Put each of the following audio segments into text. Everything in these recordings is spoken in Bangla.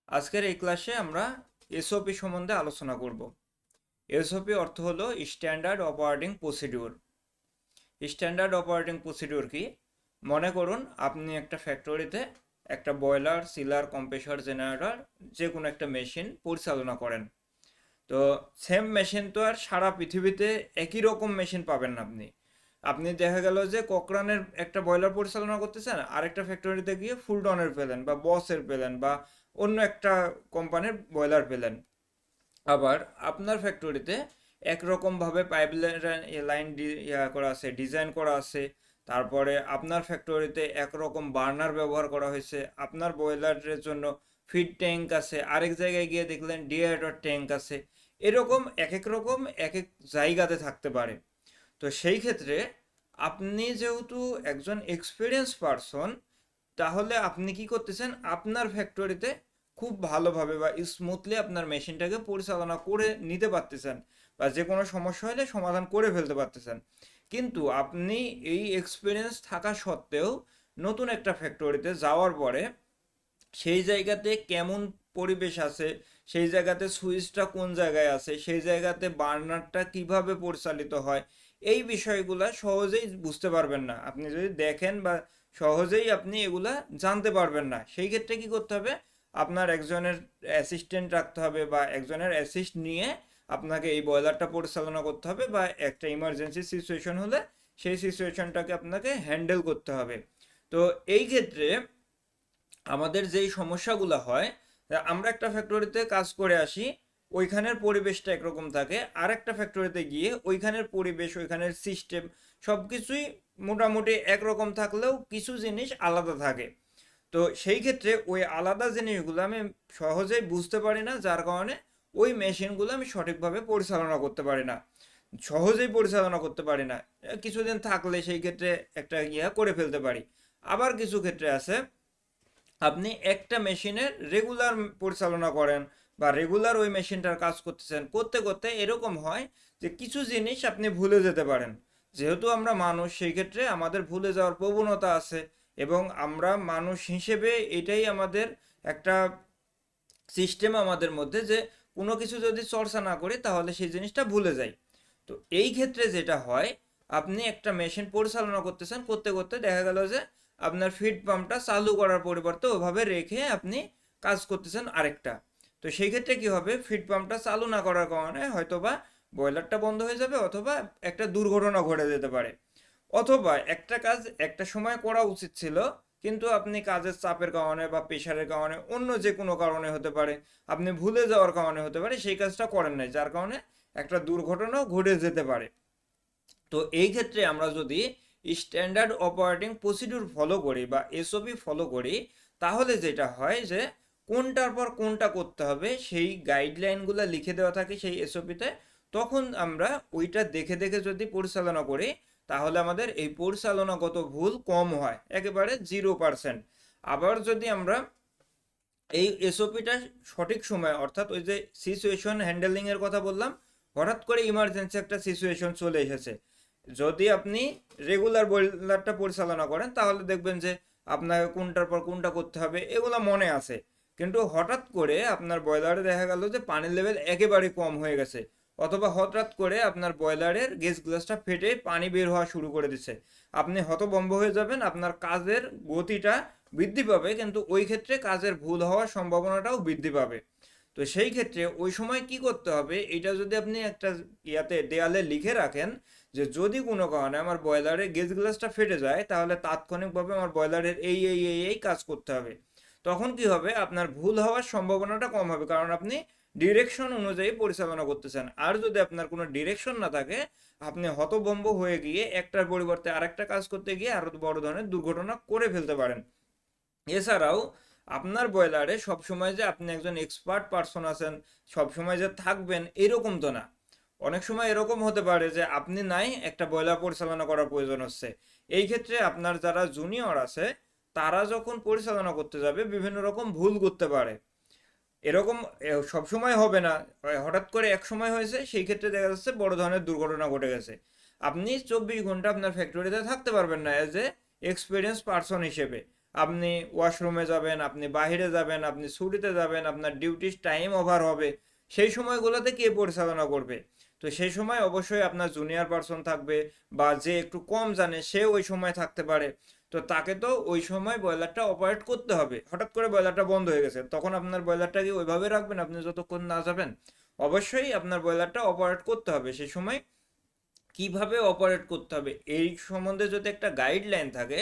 আজকের এই ক্লাসে আমরা এসওপি সম্বন্ধে আলোচনা করব। এসওপি অর্থ হলো standard operating procedure. Standard operating procedure কি? মনে করুন আপনি একটা ফ্যাক্টরিতে একটা বয়লার, সিলার, কম্প্রেসর, জেনারেটর যে কোনো একটা মেশিন পরিচালনা করেন। তো সেম মেশিন তো আর সারা পৃথিবীতে একই রকম মেশিন পাবেন না। আপনি আপনি দেখা গেল যে কোকরানের একটা বয়লার পরিচালনা করতেছেন, আরেকটা ফ্যাক্টরিতে গিয়ে ফুলটনের পেলেন বা বসের পেলেন বা অন্য একটা কোম্পানির বয়লার পেলেন। আবার আপনার ফ্যাক্টরিতে একরকমভাবে পাইপ লাইন করা আছে, ডিজাইন করা আছে। তারপরে আপনার ফ্যাক্টরিতে একরকম বার্নার ব্যবহার করা হয়েছে, আপনার বয়লারের জন্য ফিড ট্যাঙ্ক আছে, আরেক জায়গায় গিয়ে দেখলেন ডিএয়াটর ট্যাঙ্ক আছে। এরকম এক এক রকম এক এক জায়গাতে থাকতে পারে। তো সেই ক্ষেত্রে আপনি যেহেতু একজন এক্সপিরিয়েন্স পারসন, তাহলে আপনি কি করতেছেন, আপনার ফ্যাক্টরিতে খুব ভালোভাবে বা স্মুথলি আপনার মেশিনটাকে পরিচালনা করে নিতে পারতেছেন, বা যে কোনো সমস্যা হলে সমাধান করে ফেলতে পারতেছেন। কিন্তু আপনি এই এক্সপিরিয়েন্স থাকা সত্ত্বেও নতুন একটা ফ্যাক্টরিতে যাওয়ার পরে সেই জায়গাতে কেমন পরিবেশ আছে, সেই জায়গাতে সুইচটা কোন জায়গায় আছে, সেই জায়গাতে বার্নারটা কিভাবে পরিচালিত হয়, এই বিষয়গুলা সহজেই বুঝতে পারবেন না আপনি যদি দেখেন, বা সহজেই আপনি এগুলা জানতে পারবেন না। সেই ক্ষেত্রে কি করতে হবে, আপনার একজনের অ্যাসিস্ট্যান্ট রাখতে হবে বা একজনের অ্যাসিস্ট নিয়ে আপনাকে এই বয়লারটা পরিচালনা করতে হবে, বা একটা ইমার্জেন্সি সিচুয়েশন হলে সেই সিচুয়েশনটাকে আপনাকে হ্যান্ডেল করতে হবে। তো এই ক্ষেত্রে আমাদের যেই সমস্যাগুলো হয়, আমরা একটা ফ্যাক্টরিতে কাজ করে আসি, ওইখানের পরিবেশটা একরকম থাকে, আর একটা ফ্যাক্টরিতে গিয়ে ওইখানের পরিবেশ, ওইখানের সিস্টেম সব কিছুই মোটামুটি একরকম থাকলেও কিছু জিনিস আলাদা থাকে। তো সেই ক্ষেত্রে ওই আলাদা জিনিসগুলো আমি সহজেই বুঝতে পারি না, যার কারণে ওই মেশিনগুলো আমি সঠিকভাবে পরিচালনা করতে পারি না, সহজেই পরিচালনা করতে পারি না। কিছুদিন থাকলে সেই ক্ষেত্রে একটা ইয়া করে ফেলতে পারি। আবার কিছু ক্ষেত্রে আছে, আপনি একটা মেশিনের রেগুলার পরিচালনা করেন বা রেগুলার ওই মেশিনটার কাজ করতেছেন, করতে করতে এরকম হয় যে কিছু জিনিস আপনি ভুলে যেতে পারেন। যেহেতু আমরা মানুষ, সেই ক্ষেত্রে আমাদের ভুলে যাওয়ার প্রবণতা আছে, এবং আমরা মানুষ হিসেবে এটাই আমাদের একটা সিস্টেম আমাদের মধ্যে, যে কোনো কিছু যদি চর্চা না করি তাহলে সেই জিনিসটা ভুলে যাই। তো এই ক্ষেত্রে যেটা হয়, আপনি একটা মেশিন পরিচালনা করতেছেন, করতে করতে দেখা গেল যে আপনার ফিড পাম্পটা চালু করার পরিবর্তে ওভাবে রেখে আপনি কাজ করতেছেন আরেকটা। তো সেই ক্ষেত্রে কি হবে, ফিড পাম্পটা চালু না করার কারণে হয়তোবা বয়লারটা বন্ধ হয়ে যাবে, অথবা একটা দুর্ঘটনা ঘটে যেতে পারে। অথবা একটা কাজ একটা সময় করা উচিত ছিল, কিন্তু আপনি কাজের চাপের কারণে বা প্রেশারের কারণে, অন্য যে কোনো কারণে হতে পারে, আপনি ভুলে যাওয়ার কারণে হতে পারে, সেই কাজটা করেন নাই, যার কারণে একটা দুর্ঘটনাও ঘটে যেতে পারে। তো এই ক্ষেত্রে আমরা যদি স্ট্যান্ডার্ড অপারেটিং প্রসিডিউর ফলো করি বা এসওপি ফলো করি, তাহলে যেটা হয় যে কোনটার পর কোনটা করতে হবে সেই গাইডলাইনগুলো লিখে দেওয়া থাকে সেই এসওপিতে। তখন আমরা ওইটা দেখে দেখে যদি পরিচালনা করি, তাহলে আমাদের এই পরিচালনাগত ভুল কম হয়, একেবারে 0%। আবার যদি আমরা এই এসওপিটা সঠিক সময়, অর্থাৎ ওই যে সিচুয়েশন হ্যান্ডেলিং এর কথা বললাম, হঠাৎ করে ইমার্জেন্সি একটা সিচুয়েশন চলে এসেছে, যদি আপনি রেগুলার বয়লারটা পরিচালনা করেন তাহলে দেখবেন যে আপনাকে কোনটার পর কোনটা করতে হবে এগুলো মনে আছে। কিন্তু হঠাৎ করে আপনার বয়লারে দেখা গেল যে পানির লেভেল একেবারে কম হয়ে গেছে, অথবা হঠাৎ করে আপনার বয়লারের গেজ গ্লাসটা ফেটে পানি বের হওয়া শুরু করে দিচ্ছে, আপনি হতভম্ব হয়ে যাবেন, আপনার কাজের গতিটা বৃদ্ধি পাবে, কিন্তু ওই ক্ষেত্রে কাজের ভুল হওয়ার সম্ভাবনাটাও বৃদ্ধি পাবে। তো সেই ক্ষেত্রে ওই সময় কি করতে হবে, এটা যদি আপনি একটা ইয়াতে দেয়ালে লিখে রাখেন, যে যদি কোনো কারণে আমার বয়লারের গেজ গ্লাসটা ফেটে যায়, তাহলে তাৎক্ষণিকভাবে আমার বয়লারের এই কাজ করতে হবে। তখন কি হবে, আপনার ভুল হওয়ার সম্ভাবনাটা কম হবে, কারণ আপনি ডিরেকশন অনুযায়ী পরিচালনা করতেছেন। আর যদি আপনার কোনো ডিরেকশন না থাকে, আপনি হতভম্ব হয়ে গিয়ে একটার পরিবর্তে আরেকটা কাজ করতে গিয়ে আরো বড় ধরনের দুর্ঘটনা করে ফেলতে পারেন। এছাড়াও আপনার বয়লারে সবসময় যে আপনি একজন এক্সপার্ট পারসন আছেন, সবসময় যে থাকবেন এরকম তো না। অনেক সময় এরকম হতে পারে যে আপনি নাই, একটা বয়লার পরিচালনা করার প্রয়োজন হচ্ছে। এই ক্ষেত্রে আপনার যারা জুনিয়র আছে, তারা যখন পরিচালনা করতে যাবে বিভিন্ন রকম ভুল করতে পারে। এরকম সবসময় হবে না, হঠাৎ করে এক সময় হয়েছে, সেই ক্ষেত্রে দেখা যাচ্ছে বড় ধরনের দুর্ঘটনা ঘটে গেছে। আপনি 24 ঘন্টা আপনার ফ্যাক্টরিতে থাকতে পারবেন না এজ এ এক্সপিরিয়েন্স পারসন হিসেবে। আপনি ওয়াশরুমে যাবেন, আপনি বাইরে যাবেন, আপনি ছুটিতে যাবেন, আপনার ডিউটির টাইম ওভার হবে, সেই সময়গুলোতে কে পরিচালনা করবে? তো সেই সময় অবশ্যই আপনার জুনিয়র পার্সন থাকবে, বা যে একটু কম জানে সে ওই সময় থাকতে পারে। তো তাকে তো ওই সময় বয়লারটা অপারেট করতে হবে। হঠাৎ করে বয়লারটা বন্ধ হয়ে গেছে, তখন আপনার বয়লারটা কি ওইভাবে রাখবেন আপনি যতক্ষণ না যাবেন? অবশ্যই আপনার বয়লারটা অপারেট করতে হবে। সেই সময় কিভাবে অপারেট করতে হবে এই সম্বন্ধে যদি একটা গাইডলাইন থাকে,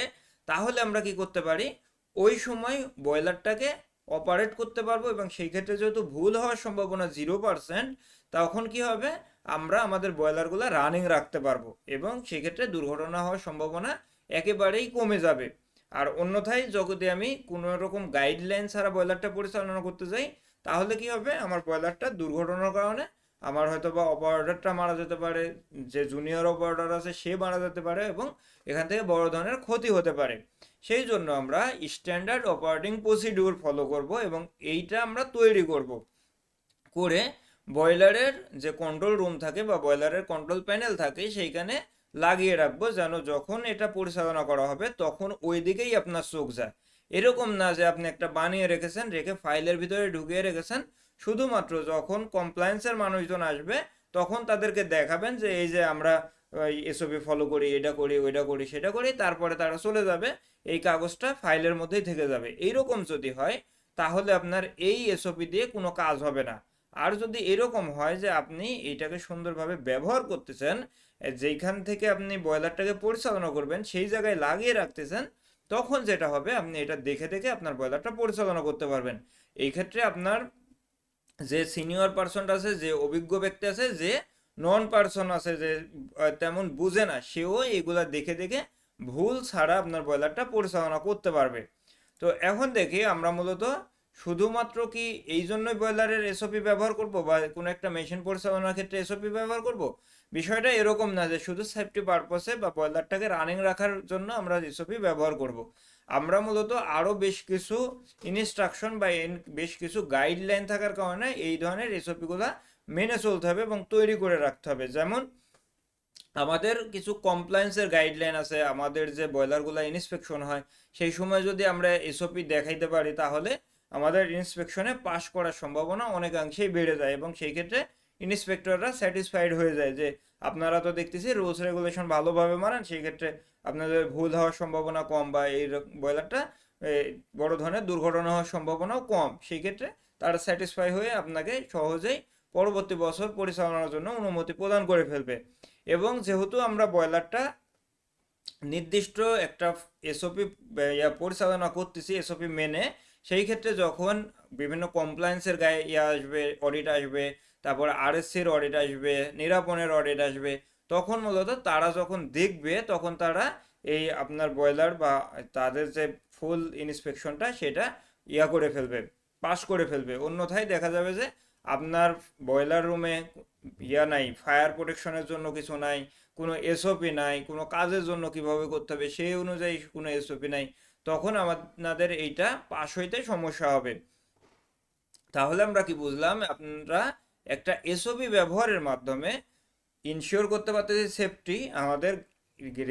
তাহলে আমরা কি করতে পারি, ওই সময় বয়লারটাকে অপারেট করতে পারবো। এবং সেই ক্ষেত্রে যেহেতু ভুল হওয়ার সম্ভাবনা 0%, তখন কি হবে, আমরা আমাদের বয়লারগুলো রানিং রাখতে পারবো এবং সেই ক্ষেত্রে দুর্ঘটনা হওয়ার সম্ভাবনা একেবারেই কমে যাবে। আর অন্যথায় যদি আমি কোনো রকম গাইডলাইন ছাড়া বয়লারটা পরিচালনা করতে যাই, তাহলে কি হবে, আমার বয়লারটা দুর্ঘটনার কারণে আমার হয়তো বা অপারেটরটা মারা যেতে পারে, যে জুনিয়র অপারেটর আছে সে মারা যেতে পারে, এবং এখান থেকে বড় ধরনের ক্ষতি হতে পারে। সেই জন্য আমরা স্ট্যান্ডার্ড অপারেটিং প্রসিডিউর ফলো করব এবং এইটা আমরা তৈরি করব করে বয়লারের যে কন্ট্রোল রুম থাকে বা বয়লারের কন্ট্রোল প্যানেল থাকে সেইখানে লাগিয়ে রাখবো, যেন যখন এটা পরিচালনা করা হবে তখন ওই দিকেই আপনার চোখ যায়। এরকম না যে আপনি একটা বানিয়ে রেখেছেন, রেখে ফাইলের ভিতরে ঢুকিয়ে রেখেছেন, শুধুমাত্র যখন কমপ্লায়েন্সের মানুষজন আসবে তখন তাদেরকে দেখাবেন যে এই যে আমরা এসওপি ফলো করি, এটা করি, ওইটা করি, সেটা করি, তারপরে তারা চলে যাবে, এই কাগজটা ফাইলের মধ্যেই থেকে যাবে। এইরকম যদি হয়, তাহলে আপনার এই এসওপি দিয়ে কোনো কাজ হবে না। আর যদি এরকম হয় যে আপনি এইটাকে সুন্দরভাবে ব্যবহার করতেছেন, যেইখান থেকে আপনি বয়লারটাকে পরিচালনা করবেন সেই জায়গায় লাগিয়ে রাখতেছেন, তখন যেটা হবে, আপনি এটা দেখে দেখে আপনার বয়লারটা পরিচালনা করতে পারবেন। এই ক্ষেত্রে আপনার যে সিনিয়র পার্সন আছে, যে অভিজ্ঞ ব্যক্তি আছে, যে নন পার্সন আছে, যে তেমন বুঝে না, সেও এগুলা দেখে দেখে ভুল ছাড়া আপনার বয়লারটা পরিচালনা করতে পারবে। তো এখন দেখি আমরা মূলত শুধুমাত্র কি এই জন্যই বয়লারের এসওপি ব্যবহার করব বা কোনো একটা মেশিন পরিচালনার ক্ষেত্রে এসওপি ব্যবহার করব, বিষয়টা এরকম না যে শুধু সেফটি পারপসে বা বয়লারটাকে রানিং রাখার জন্য আমরা এসওপি ব্যবহার করব। আমরা মূলত আরও বেশ কিছু ইনস্ট্রাকশন বা বেশ কিছু গাইডলাইন থাকার কারণে এই ধরনের এসওপিগুলো মেনে চলতে হবে এবং তৈরি করে রাখতে হবে। যেমন আমাদের কিছু কমপ্লায়েন্সের গাইডলাইন আছে, আমাদের যে বয়লারগুলো ইন্সপেকশন হয় সেই সময় যদি আমরা এসওপি দেখাইতে পারি, তাহলে আমাদের ইন্সপেকশনে পাশ করার সম্ভাবনা অনেকাংশেই বেড়ে যায় এবং সেই ক্ষেত্রে ইন্সপেক্টররা স্যাটিসফাইড হয়ে যায় যে আপনারা তো দেখতেছি রুলস রেগুলেশন ভালোভাবে মানেন, সেই ক্ষেত্রে আপনাদের ভুল হওয়ার সম্ভাবনা কম, বা এই বয়লারটা বড় ধরনের দুর্ঘটনা হওয়ার সম্ভাবনাও কম। সেই ক্ষেত্রে তারা স্যাটিসফাই হয়ে আপনাকে সহজেই পরবর্তী বছর পরিচালনার জন্য অনুমতি প্রদান করে ফেলবে। এবং যেহেতু আমরা বয়লারটা নির্দিষ্ট একটা এসওপি পরিচালনা করতেছি এসওপি মেনে, সেই ক্ষেত্রে যখন বিভিন্ন কমপ্লায়েন্সের গায়ে আসবে, অডিট আসবে, তারপর আরএসসির অডিট আসবে, নিরাপনের অডিট আসবে, তখন মূলত তারা যখন দেখবে তখন তারা এই আপনার বয়লার বা তাদের যে ফুল ইন্সপেকশনটা সেটা করে ফেলবে, পাস করে ফেলবে। অন্যথায় দেখা যাবে যে আপনার বয়লার রুমে নাই, ফায়ার প্রোটেকশনের জন্য কিছু নাই, কোনো এসওপি নাই, কোনো কাজের জন্য কিভাবে করতে হবে সেই অনুযায়ী কোনো এসওপি নাই, তখন আপনাদের এইটা পাস হইতে সমস্যা হবে। তাহলে আমরা কি বুঝলাম, আপনারা একটা এসওপি ব্যবহারের মাধ্যমে ইনশিওর করতে পারতেছি সেফটি, আমাদের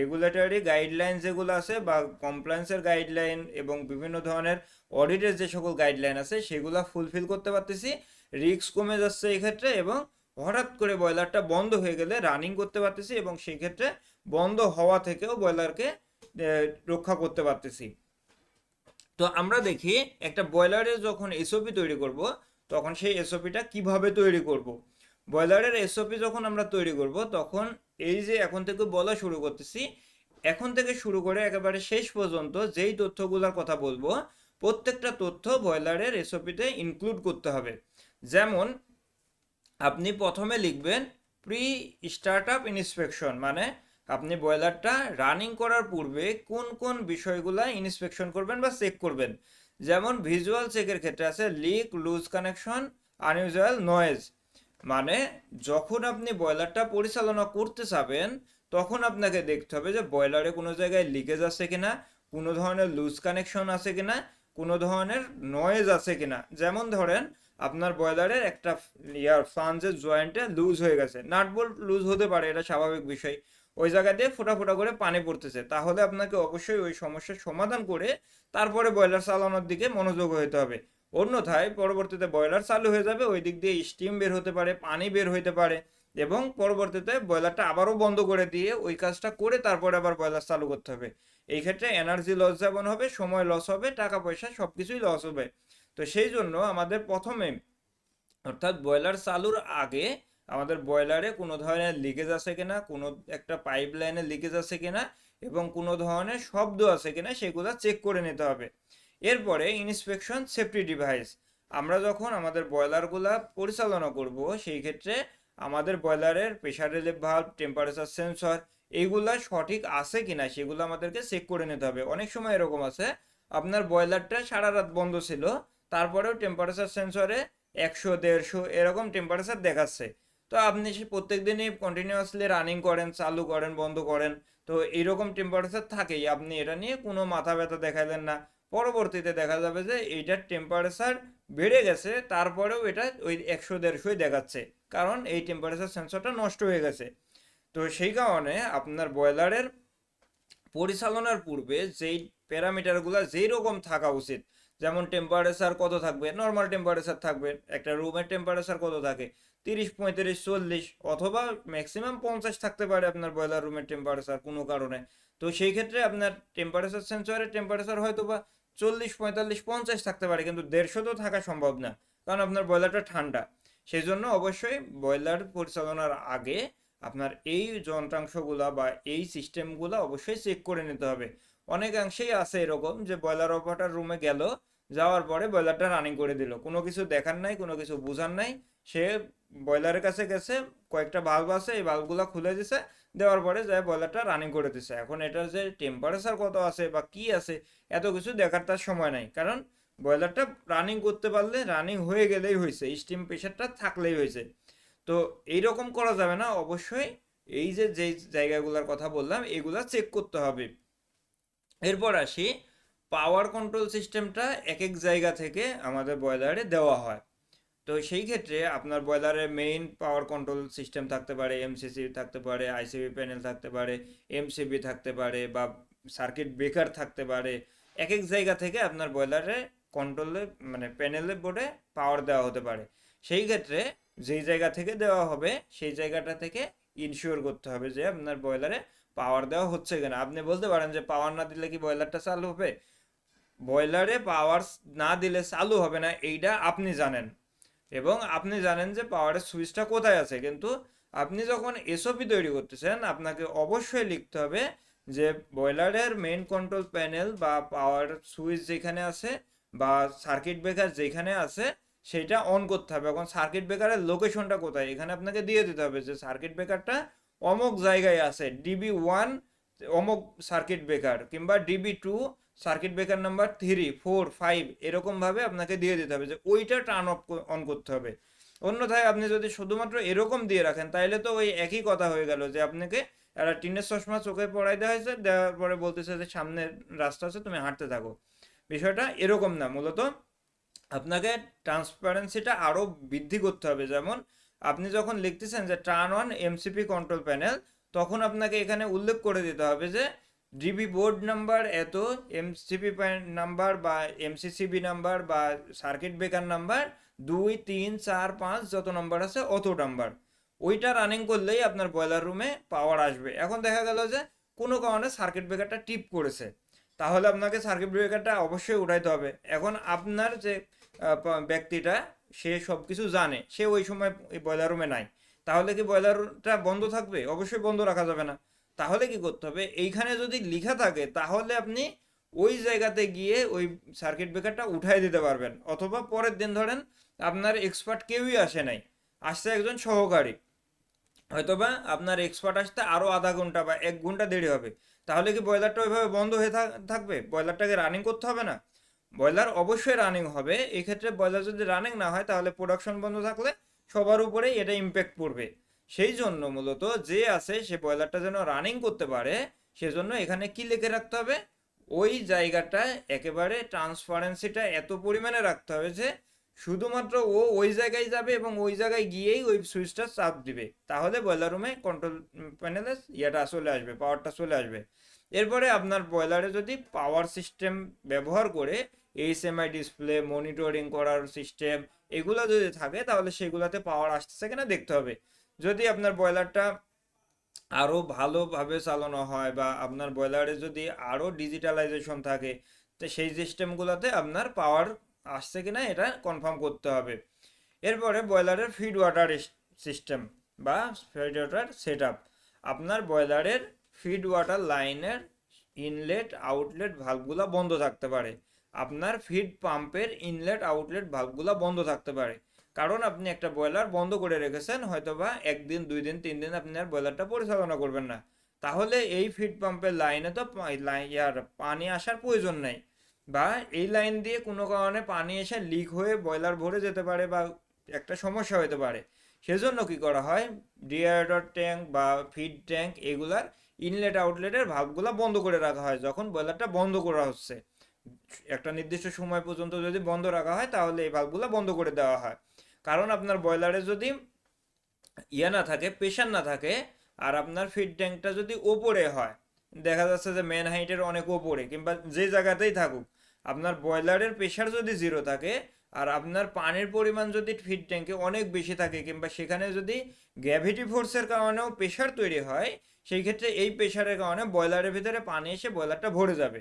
রেগুলেটরি গাইডলাইন যেগুলো আছে বা কমপ্লায়েন্সের গাইডলাইন এবং বিভিন্ন ধরনের অডিটের যে সকল গাইডলাইন আছে সেগুলো ফুলফিল করতে পারতেছি, রিস্ক কমে যাচ্ছে এই ক্ষেত্রে, এবং হঠাৎ করে বয়লারটা বন্ধ হয়ে গেলে রানিং করতে পারতেছি এবং সেই ক্ষেত্রে বন্ধ হওয়া থেকেও বয়লারকে রক্ষা করতে পারতেছি। তো আমরা দেখি একটা বয়লারের যখন এসওপি তৈরি করব, তখন সেই এসওপিটা কিভাবে তৈরি করব। বয়লারের এসওপি যখন আমরা তৈরি করব, তখন এই যে এখন থেকে বলা শুরু করতেছি, এখন থেকে শুরু করে একেবারে শেষ পর্যন্ত যেই তথ্যগুলোর কথা বলবো, প্রত্যেকটা তথ্য বয়লারের এসওপিতে ইনক্লুড করতে হবে। যেমন আপনি প্রথমে লিখবেন প্রি স্টার্ট আপ ইন্সপেকশন, মানে আপনি বয়লারটা রানিং করার পূর্বে কোন কোন বিষয়গুলা ইন্সপেকশন করবেন বা চেক করবেন। যেমন ভিজুয়াল চেকের ক্ষেত্রে আছে leak, loose connection, unusual noise. মানে যখন আপনি বয়লারটা পরিচালনা করতে চাবেন, তখন আপনাকে দেখতে হবে যে বয়লারে কোনো জায়গায় লিকেজ আছে কিনা, কোনো ধরনের লুজ কানেকশন আছে কিনা, কোনো ধরনের নয়েজ আছে কিনা। যেমন ধরেন আপনার বয়লারের একটা ফ্লাঞ্জের জয়েন্টে লুজ হয়ে গেছে, নাট বোল্ট লুজ হতে পারে, এটা স্বাভাবিক বিষয়। ওই জায়গা দিয়ে ফোঁটা ফোঁটা করে পানি পড়তেছে, তাহলে আপনাকে অবশ্যই ওই সমস্যার সমাধান করে তারপরে ব্রয়লার চালানোর দিকে মনোযোগ হতে হবে। অন্যথায় পরবর্তীতে ব্রয়লার চালু হয়ে যাবে, ওই দিক দিয়ে স্টিম বের হতে পারে, পানি বের হইতে পারে, এবং পরবর্তীতে ব্রয়লারটা আবারও বন্ধ করে দিয়ে ওই কাজটা করে তারপরে আবার ব্রয়লার চালু করতে হবে। এই ক্ষেত্রে এনার্জি লস যেমন হবে, সময় লস হবে, টাকা পয়সা সবকিছুই লস হবে। তো সেই জন্য আমাদের প্রথমে, অর্থাৎ ব্রয়লার চালুর আগে আমাদের ব্রয়লারে কোনো ধরনের লিকেজ আছে কিনা, কোনো একটা পাইপ লাইনে লিকেজ আছে কিনা, এবং কোনো ধরনের শব্দ আছে কিনা সেগুলো চেক করে নিতে হবে। এরপরে ইন্সপেকশন সেফটি ডিভাইস। আমরা যখন আমাদের ব্রয়লারগুলা পরিচালনা করব, সেই ক্ষেত্রে আমাদের ব্রয়লারের pressure relief valve, temperature sensor, এইগুলা সঠিক আছে কিনা সেগুলো আমাদেরকে চেক করে নিতে হবে। অনেক সময় এরকম আছে, আপনার ব্রয়লারটা সারা রাত বন্ধ ছিল, তারপরেও টেম্পারেচার সেন্সরে 100, 150 এরকম টেম্পারেচার দেখাচ্ছে। তো আপনি সে প্রত্যেক দিনই কন্টিনিউয়াসলি রানিং করেন, চালু করেন, বন্ধ করেন, তো এইরকম টেম্পারেচার থাকেই, আপনি এটা নিয়ে কোনো মাথা ব্যথা দেখাইলেন না। পরবর্তীতে দেখা যাবে যে এইটার টেম্পারেচার বেড়ে গেছে, তারপরেও এটা ওই 100, 150 দেখাচ্ছে, কারণ এই টেম্পারেচার সেন্সরটা নষ্ট হয়ে গেছে। তো সেই কারণে আপনার ব্রয়লারের পরিচালনার পূর্বে যেই প্যারামিটারগুলো যেই রকম থাকা উচিত, যেমন টেম্পারেচার কত থাকবে, নর্মাল টেম্পারেচার থাকবে, একটা রুমের টেম্পারেচার কত থাকে, 30, 35, 40, অথবা ম্যাক্সিমাম 50 থাকতে পারে আপনার ব্রয়লার রুমের টেম্পারেচার কোনো কারণে। তো সেই ক্ষেত্রে আপনার টেম্পারেচার সেন্সরের টেম্পারেচার হয়তো বা 40, 45, 50 থাকতে পারে, কিন্তু 150 তো থাকা সম্ভব না, কারণ আপনার ব্রয়লারটা ঠান্ডা। সেই জন্য অবশ্যই ব্রয়লার পরিচালনার আগে আপনার এই যন্ত্রাংশগুলা বা এই সিস্টেমগুলো অবশ্যই চেক করে নিতে হবে। অনেকাংশেই আছে এরকম যে ব্রয়লার অপারেটর রুমে গেল, যাওয়ার পরে ব্রয়লারটা রানিং করে দিল, কোনো কিছু দেখার নাই, কোনো কিছু বোঝার নাই। সে ব্রয়লারের কাছে গেছে, কয়েকটা বাল্ব আছে, এই বাল্বগুলো খুলে দিছে, দেওয়ার পরে যায় ব্রয়লারটা রানিং করে দিছে। এখন এটার যে টেম্পারেচার কত আছে বা কি আছে এত কিছু দেখার তার সময় নাই, কারণ ব্রয়লারটা রানিং করতে পারলে, রানিং হয়ে গেলেই হয়েছে, স্টিম প্রেশারটা থাকলেই হয়েছে। তো এইরকম করা যাবে না, অবশ্যই এই যে যেই জায়গাগুলোর কথা বললাম এগুলা চেক করতে হবে। এরপর আসি, পাওয়ার কন্ট্রোল সিস্টেমটা এক এক জায়গা থেকে আমাদের বয়লারে দেওয়া হয়। তো সেই ক্ষেত্রে আপনার বয়লারে মেইন পাওয়ার কন্ট্রোল সিস্টেম থাকতে পারে, এমসিসি থাকতে পারে, আইসিবি প্যানেল থাকতে পারে, এমসিবি থাকতে পারে, বা সার্কিট ব্রেকার থাকতে পারে। এক এক জায়গা থেকে আপনার বয়লারে কন্ট্রোলে, মানে প্যানেলের বোর্ডে পাওয়ার দেওয়া হতে পারে। সেই ক্ষেত্রে যেই জায়গা থেকে দেওয়া হবে সেই জায়গাটা থেকে ইনশিওর করতে হবে যে আপনার বয়লারে পাওয়ার দেওয়া হচ্ছে কিনা। আপনি বলতে পারেন যে পাওয়ার না দিলে কি বয়লারটা চালু হবে? বয়লারে পাওয়ার না দিলে চালু হবে না এইটা আপনি জানেন, এবং আপনি জানেন যে পাওয়ারের সুইচটা কোথায় আছে, কিন্তু আপনি যখন এসওপি তৈরি করতেছেন আপনাকে অবশ্যই লিখতে হবে যে বয়লারের মেইন কন্ট্রোল প্যানেল বা পাওয়ার সুইচ যেখানে আছে বা সার্কিট ব্রেকার যেখানে আছে সেটা অন করতে হবে। এখন সার্কিট ব্রেকারের লোকেশনটা কোথায় এখানে আপনাকে দিয়ে দিতে হবে যে সার্কিট ব্রেকারটা অমুক জায়গায় আছে, DB1 অমুক সার্কিট ব্রেকার, কিংবা DB2 সার্কিট ব্রেকার নাম্বার 3, 4, 5 এরকম ভাবে আপনাকে দিয়ে দিতে হবে যে ওইটা টার্ন অফ অন করতে হবে। অন্যথায় আপনি যদি শুধুমাত্র এরকম দিয়ে রাখেন তাহলে তো ওই একই কথা হয়ে গেল যে আপনাকে একটা টিনের চশমা চোখে পড়াই দেওয়া হয়েছে, দেওয়ার পরে বলতেছে যে সামনে রাস্তা আছে তুমি হাঁটতে থাকো। বিষয়টা এরকম না, মূলত আপনাকে ট্রান্সপারেন্সিটা আরও বৃদ্ধি করতে হবে। যেমন আপনি যখন লিখতেছেন যে turn on MCP control panel, তখন আপনাকে এখানে উল্লেখ করে দিতে হবে যে ডিবি বোর্ড নাম্বার এত, এমসিপি নাম্বার বা এমসিসিবি নাম্বার বা সার্কিট ব্রেকার নাম্বার 2, 3, 4, 5 যত নাম্বার আছে অত নাম্বার, ওইটা রানিং করলেই আপনার বয়লার রুমে পাওয়ার আসবে। এখন দেখা গেল যে কোনো কারণে সার্কিট ব্রেকারটা টিপ করেছে, তাহলে আপনাকে সার্কিট ব্রেকারটা অবশ্যই উঠাইতে হবে। এখন আপনার যে ব্যক্তিটা সে সব কিছু জানে, সে ওই সময় বয়লার রুমে নাই, তাহলে কি বয়লারটা বন্ধ থাকবে? অবশ্যই বন্ধ রাখা যাবে না। তাহলে কি করতে হবে, এইখানে যদি লেখা থাকে তাহলে আপনি ওই জায়গাতে গিয়ে ওই সার্কিট ব্রেকারটা উঠাই দিতে পারবেন। অথবা পরের দিন ধরেন আপনার এক্সপার্ট কেউই আসে নাই, আসছে একজন সহকারী, হয়তোবা আপনার এক্সপার্ট আসতে আরও আধা ঘন্টা বা 1 ঘন্টা দেরি হবে, তাহলে কি বয়লারটা ওইভাবে বন্ধ হয়ে থাকবে? বয়লারটাকে রানিং করতে হবে না? বয়লার অবশ্যই রানিং হবে। এক্ষেত্রে বয়লার যদি রানিং না হয় তাহলে প্রোডাকশন বন্ধ থাকলে সবার উপরেই এটা ইম্প্যাক্ট পড়বে। সেই জন্য মূলত যে আছে সে বয়লারটা যেন রানিং করতে পারে, সেজন্য এখানে কি লিখে রাখতে হবে, ওই জায়গাটায় একেবারে ট্রান্সপারেন্সিটা এত পরিমাণে রাখতে হবে যে শুধুমাত্র ও ওই জায়গায় যাবে এবং ওই জায়গায় গিয়েই ওই সুইচটা চাপ দিবে, তাহলে বয়লার রুমে কন্ট্রোল প্যানেলে ইয়েটা চলে আসবে, পাওয়ারটা চলে আসবে। এরপরে আপনার বয়লারে যদি পাওয়ার সিস্টেম ব্যবহার করে এইচএমআই ডিসপ্লে, মনিটরিং করার সিস্টেম এগুলো যদি থাকে, তাহলে সেগুলোতে পাওয়ার আসতেছে কিনা দেখতে হবে। যদি আপনার বয়লারটা আরও ভালোভাবে চালানো হয় বা আপনার বয়লারে যদি আরও ডিজিটালাইজেশন থাকে, তো সেই সিস্টেমগুলোতে আপনার পাওয়ার আসছে কিনা এটা কনফার্ম করতে হবে। এরপরে বয়লারের ফিড ওয়াটার সিস্টেম বা ফিড ওয়াটার সেট আপ। আপনার বয়লারের ফিড ওয়াটার লাইনের ইনলেট আউটলেট ভালভগুলো বন্ধ থাকতে পারে। আপনার ফিড পাম্পের ইনলেট আউটলেট ভালভগুলো বন্ধ থাকতে পারে, কারণ আপনি একটা বয়লার বন্ধ করে রেখেছেন, হয়তোবা একদিন, 2 দিন, 3 দিন আপনি আর বয়লারটা পরিচালনা করবেন না, তাহলে এই ফিড পাম্পের লাইনে তো পানি আসার প্রয়োজন নেই, বা এই লাইন দিয়ে কোনো কারণে পানি এসে লিক হয়ে বয়লার ভরে যেতে পারে বা একটা সমস্যা হতে পারে। সেজন্য কি করা হয়, ডিআইডর ট্যাঙ্ক বা ফিড ট্যাঙ্ক এগুলার ইনলেট আউটলেটের ভালভগুলো বন্ধ করে রাখা হয় যখন বয়লারটা বন্ধ করা হচ্ছে। একটা নির্দিষ্ট সময় পর্যন্ত যদি বন্ধ রাখা হয়, তাহলে এই ভালভগুলো বন্ধ করে দেওয়া হয়। কারণ আপনার বয়লারে যদি না থাকে, প্রেশার না থাকে, আর আপনার ফিড ট্যাঙ্কটা যদি ওপরে হয়, দেখা যাচ্ছে যে মেন হাইটের অনেক ওপরে কিংবা যে জায়গাতেই থাকুক, আপনার বয়লারের প্রেশার যদি জিরো থাকে আর আপনার পানির পরিমাণ যদি ফিড ট্যাঙ্কে অনেক বেশি থাকে কিংবা সেখানে যদি গ্র্যাভিটি ফোর্সের কারণেও প্রেশার তৈরি হয়, সেই ক্ষেত্রে এই প্রেশারের কারণে বয়লারের ভিতরে পানি এসে বয়লারটা ভরে যাবে।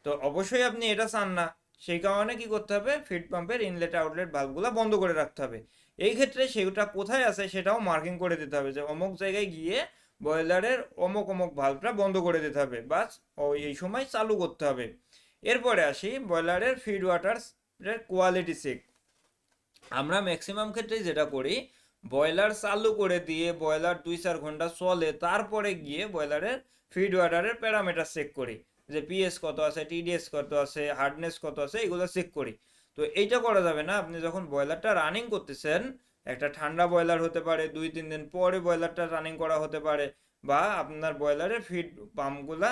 তো অবশ্যই আপনি এটা চান না, সেই কারণে কি করতে হবে, ফিড পাম্পের ইনলেট আউটলেট ভালভগুলো বন্ধ করে রাখতে হবে। এই ক্ষেত্রে সেটা কোথায় আছে সেটাও মার্কিং করে দিতে হবে, যে অমুক জায়গায় গিয়ে বয়লারের অমুক অমুক ভালভটা বন্ধ করে দিতে হবে, বাস এই সময় চালু করতে হবে। এরপরে আসি বয়লারের ফিড ওয়াটার কোয়ালিটি চেক। আমরা ম্যাক্সিমাম ক্ষেত্রেই যেটা করি, বয়লার চালু করে দিয়ে বয়লার 2-4 ঘন্টা চলে, তারপরে গিয়ে বয়লারের ফিড ওয়াটারের প্যারামিটার চেক করি, যে পিএস কত আছে, টিডিএস কত আছে, হার্ডনেস কত আছে, এগুলো চেক করি। তো এইটা করা যাবে না, আপনি যখন বয়লারটা রানিং করতেছেন, একটা ঠান্ডা বয়লার হতে পারে, 2-3 দিন পরে বয়লারটা রানিং করা হতে পারে, বা আপনার বয়লারের ফিড পাম্পগুলা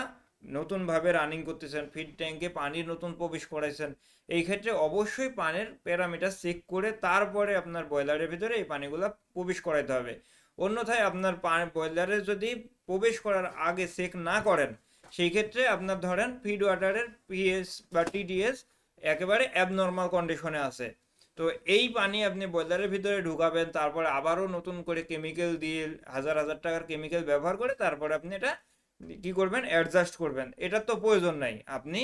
নতুনভাবে রানিং করতেছেন, ফিড ট্যাঙ্কে পানি নতুন প্রবেশ করাইছেন, এই ক্ষেত্রে অবশ্যই পানির প্যারামিটার চেক করে তারপরে আপনার বয়লারের ভিতরে এই পানিগুলো প্রবেশ করাইতে হবে। অন্যথায় আপনার বয়লারে যদি প্রবেশ করার আগে চেক না করেন, সেই ক্ষেত্রে আপনার ধরেন ফিড ওয়াটারের পিএস বা টিডিএস একেবারে অ্যাবনর্মাল কন্ডিশনে আছে, তো এই পানি আপনি বয়লারের ভিতরে ঢুকাবেন, তারপরে আবারও নতুন করে কেমিক্যাল দিয়ে হাজার হাজার টাকার কেমিক্যাল ব্যবহার করে তারপরে আপনি এটা কি করবেন, অ্যাডজাস্ট করবেন, এটা তো প্রয়োজন নাই। আপনি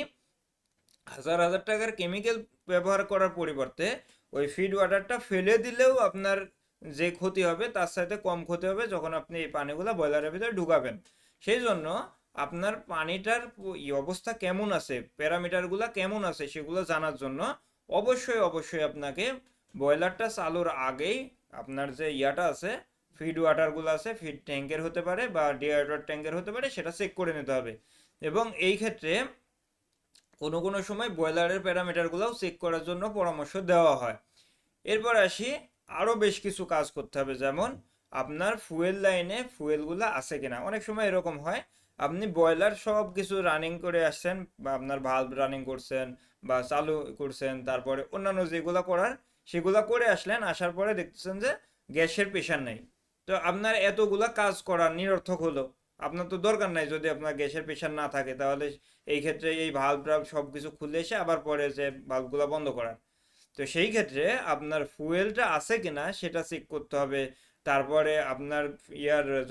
হাজার হাজার টাকার কেমিক্যাল ব্যবহার করার পরিবর্তে ওই ফিড ওয়াটারটা ফেলে দিলেও আপনার যে ক্ষতি হবে তার সাথে কম ক্ষতি হবে যখন আপনি এই পানিগুলো বয়লারের ভিতরে ঢুকাবেন। সেই জন্য আপনার পানিটার অবস্থা কেমন আছে, প্যারামিটারগুলো কেমন আছে সেগুলো জানার জন্য অবশ্যই অবশ্যই আপনাকে বয়লারটা চালুর আগেই আপনার যে আছে, ফিড ওয়াটারগুলো আছে, ফিড ট্যাঙ্কের হতে পারে বা ডিহাইড্রেট ট্যাঙ্কের হতে পারে, সেটা চেক করে নিতে হবে। এবং এই ক্ষেত্রে কোনো কোনো সময় বয়লারের প্যারামিটারগুলোও চেক করার জন্য পরামর্শ দেওয়া হয়। এরপর আসি, আরও বেশ কিছু কাজ করতে হবে, যেমন আপনার ফুয়েল লাইনে ফুয়েলগুলো আছে কিনা। অনেক সময় এরকম হয়, আপনি বয়লার সব কিছু রানিং করে আসছেন বা আপনার ভালভ রানিং করছেন বা চালু করছেন, তারপরে অন্যান্য যেগুলো করার সেগুলো করে আসলেন, আসার পরে দেখতেছেন যে গ্যাসের প্রেশার নেই। তো আপনার এতগুলা কাজ করা নিরর্থক হলো, আপনার তো দরকার নাই। যদি আপনার গ্যাসের প্রেশার না থাকে, তাহলে এই ক্ষেত্রে এই ভালভ টালভ সব কিছু খুলে এসে আবার পরে যে ভালভগুলো বন্ধ করার। তো সেই ক্ষেত্রে আপনার ফুয়েলটা আছে কিনা সেটা চেক করতে হবে। তারপরে আপনার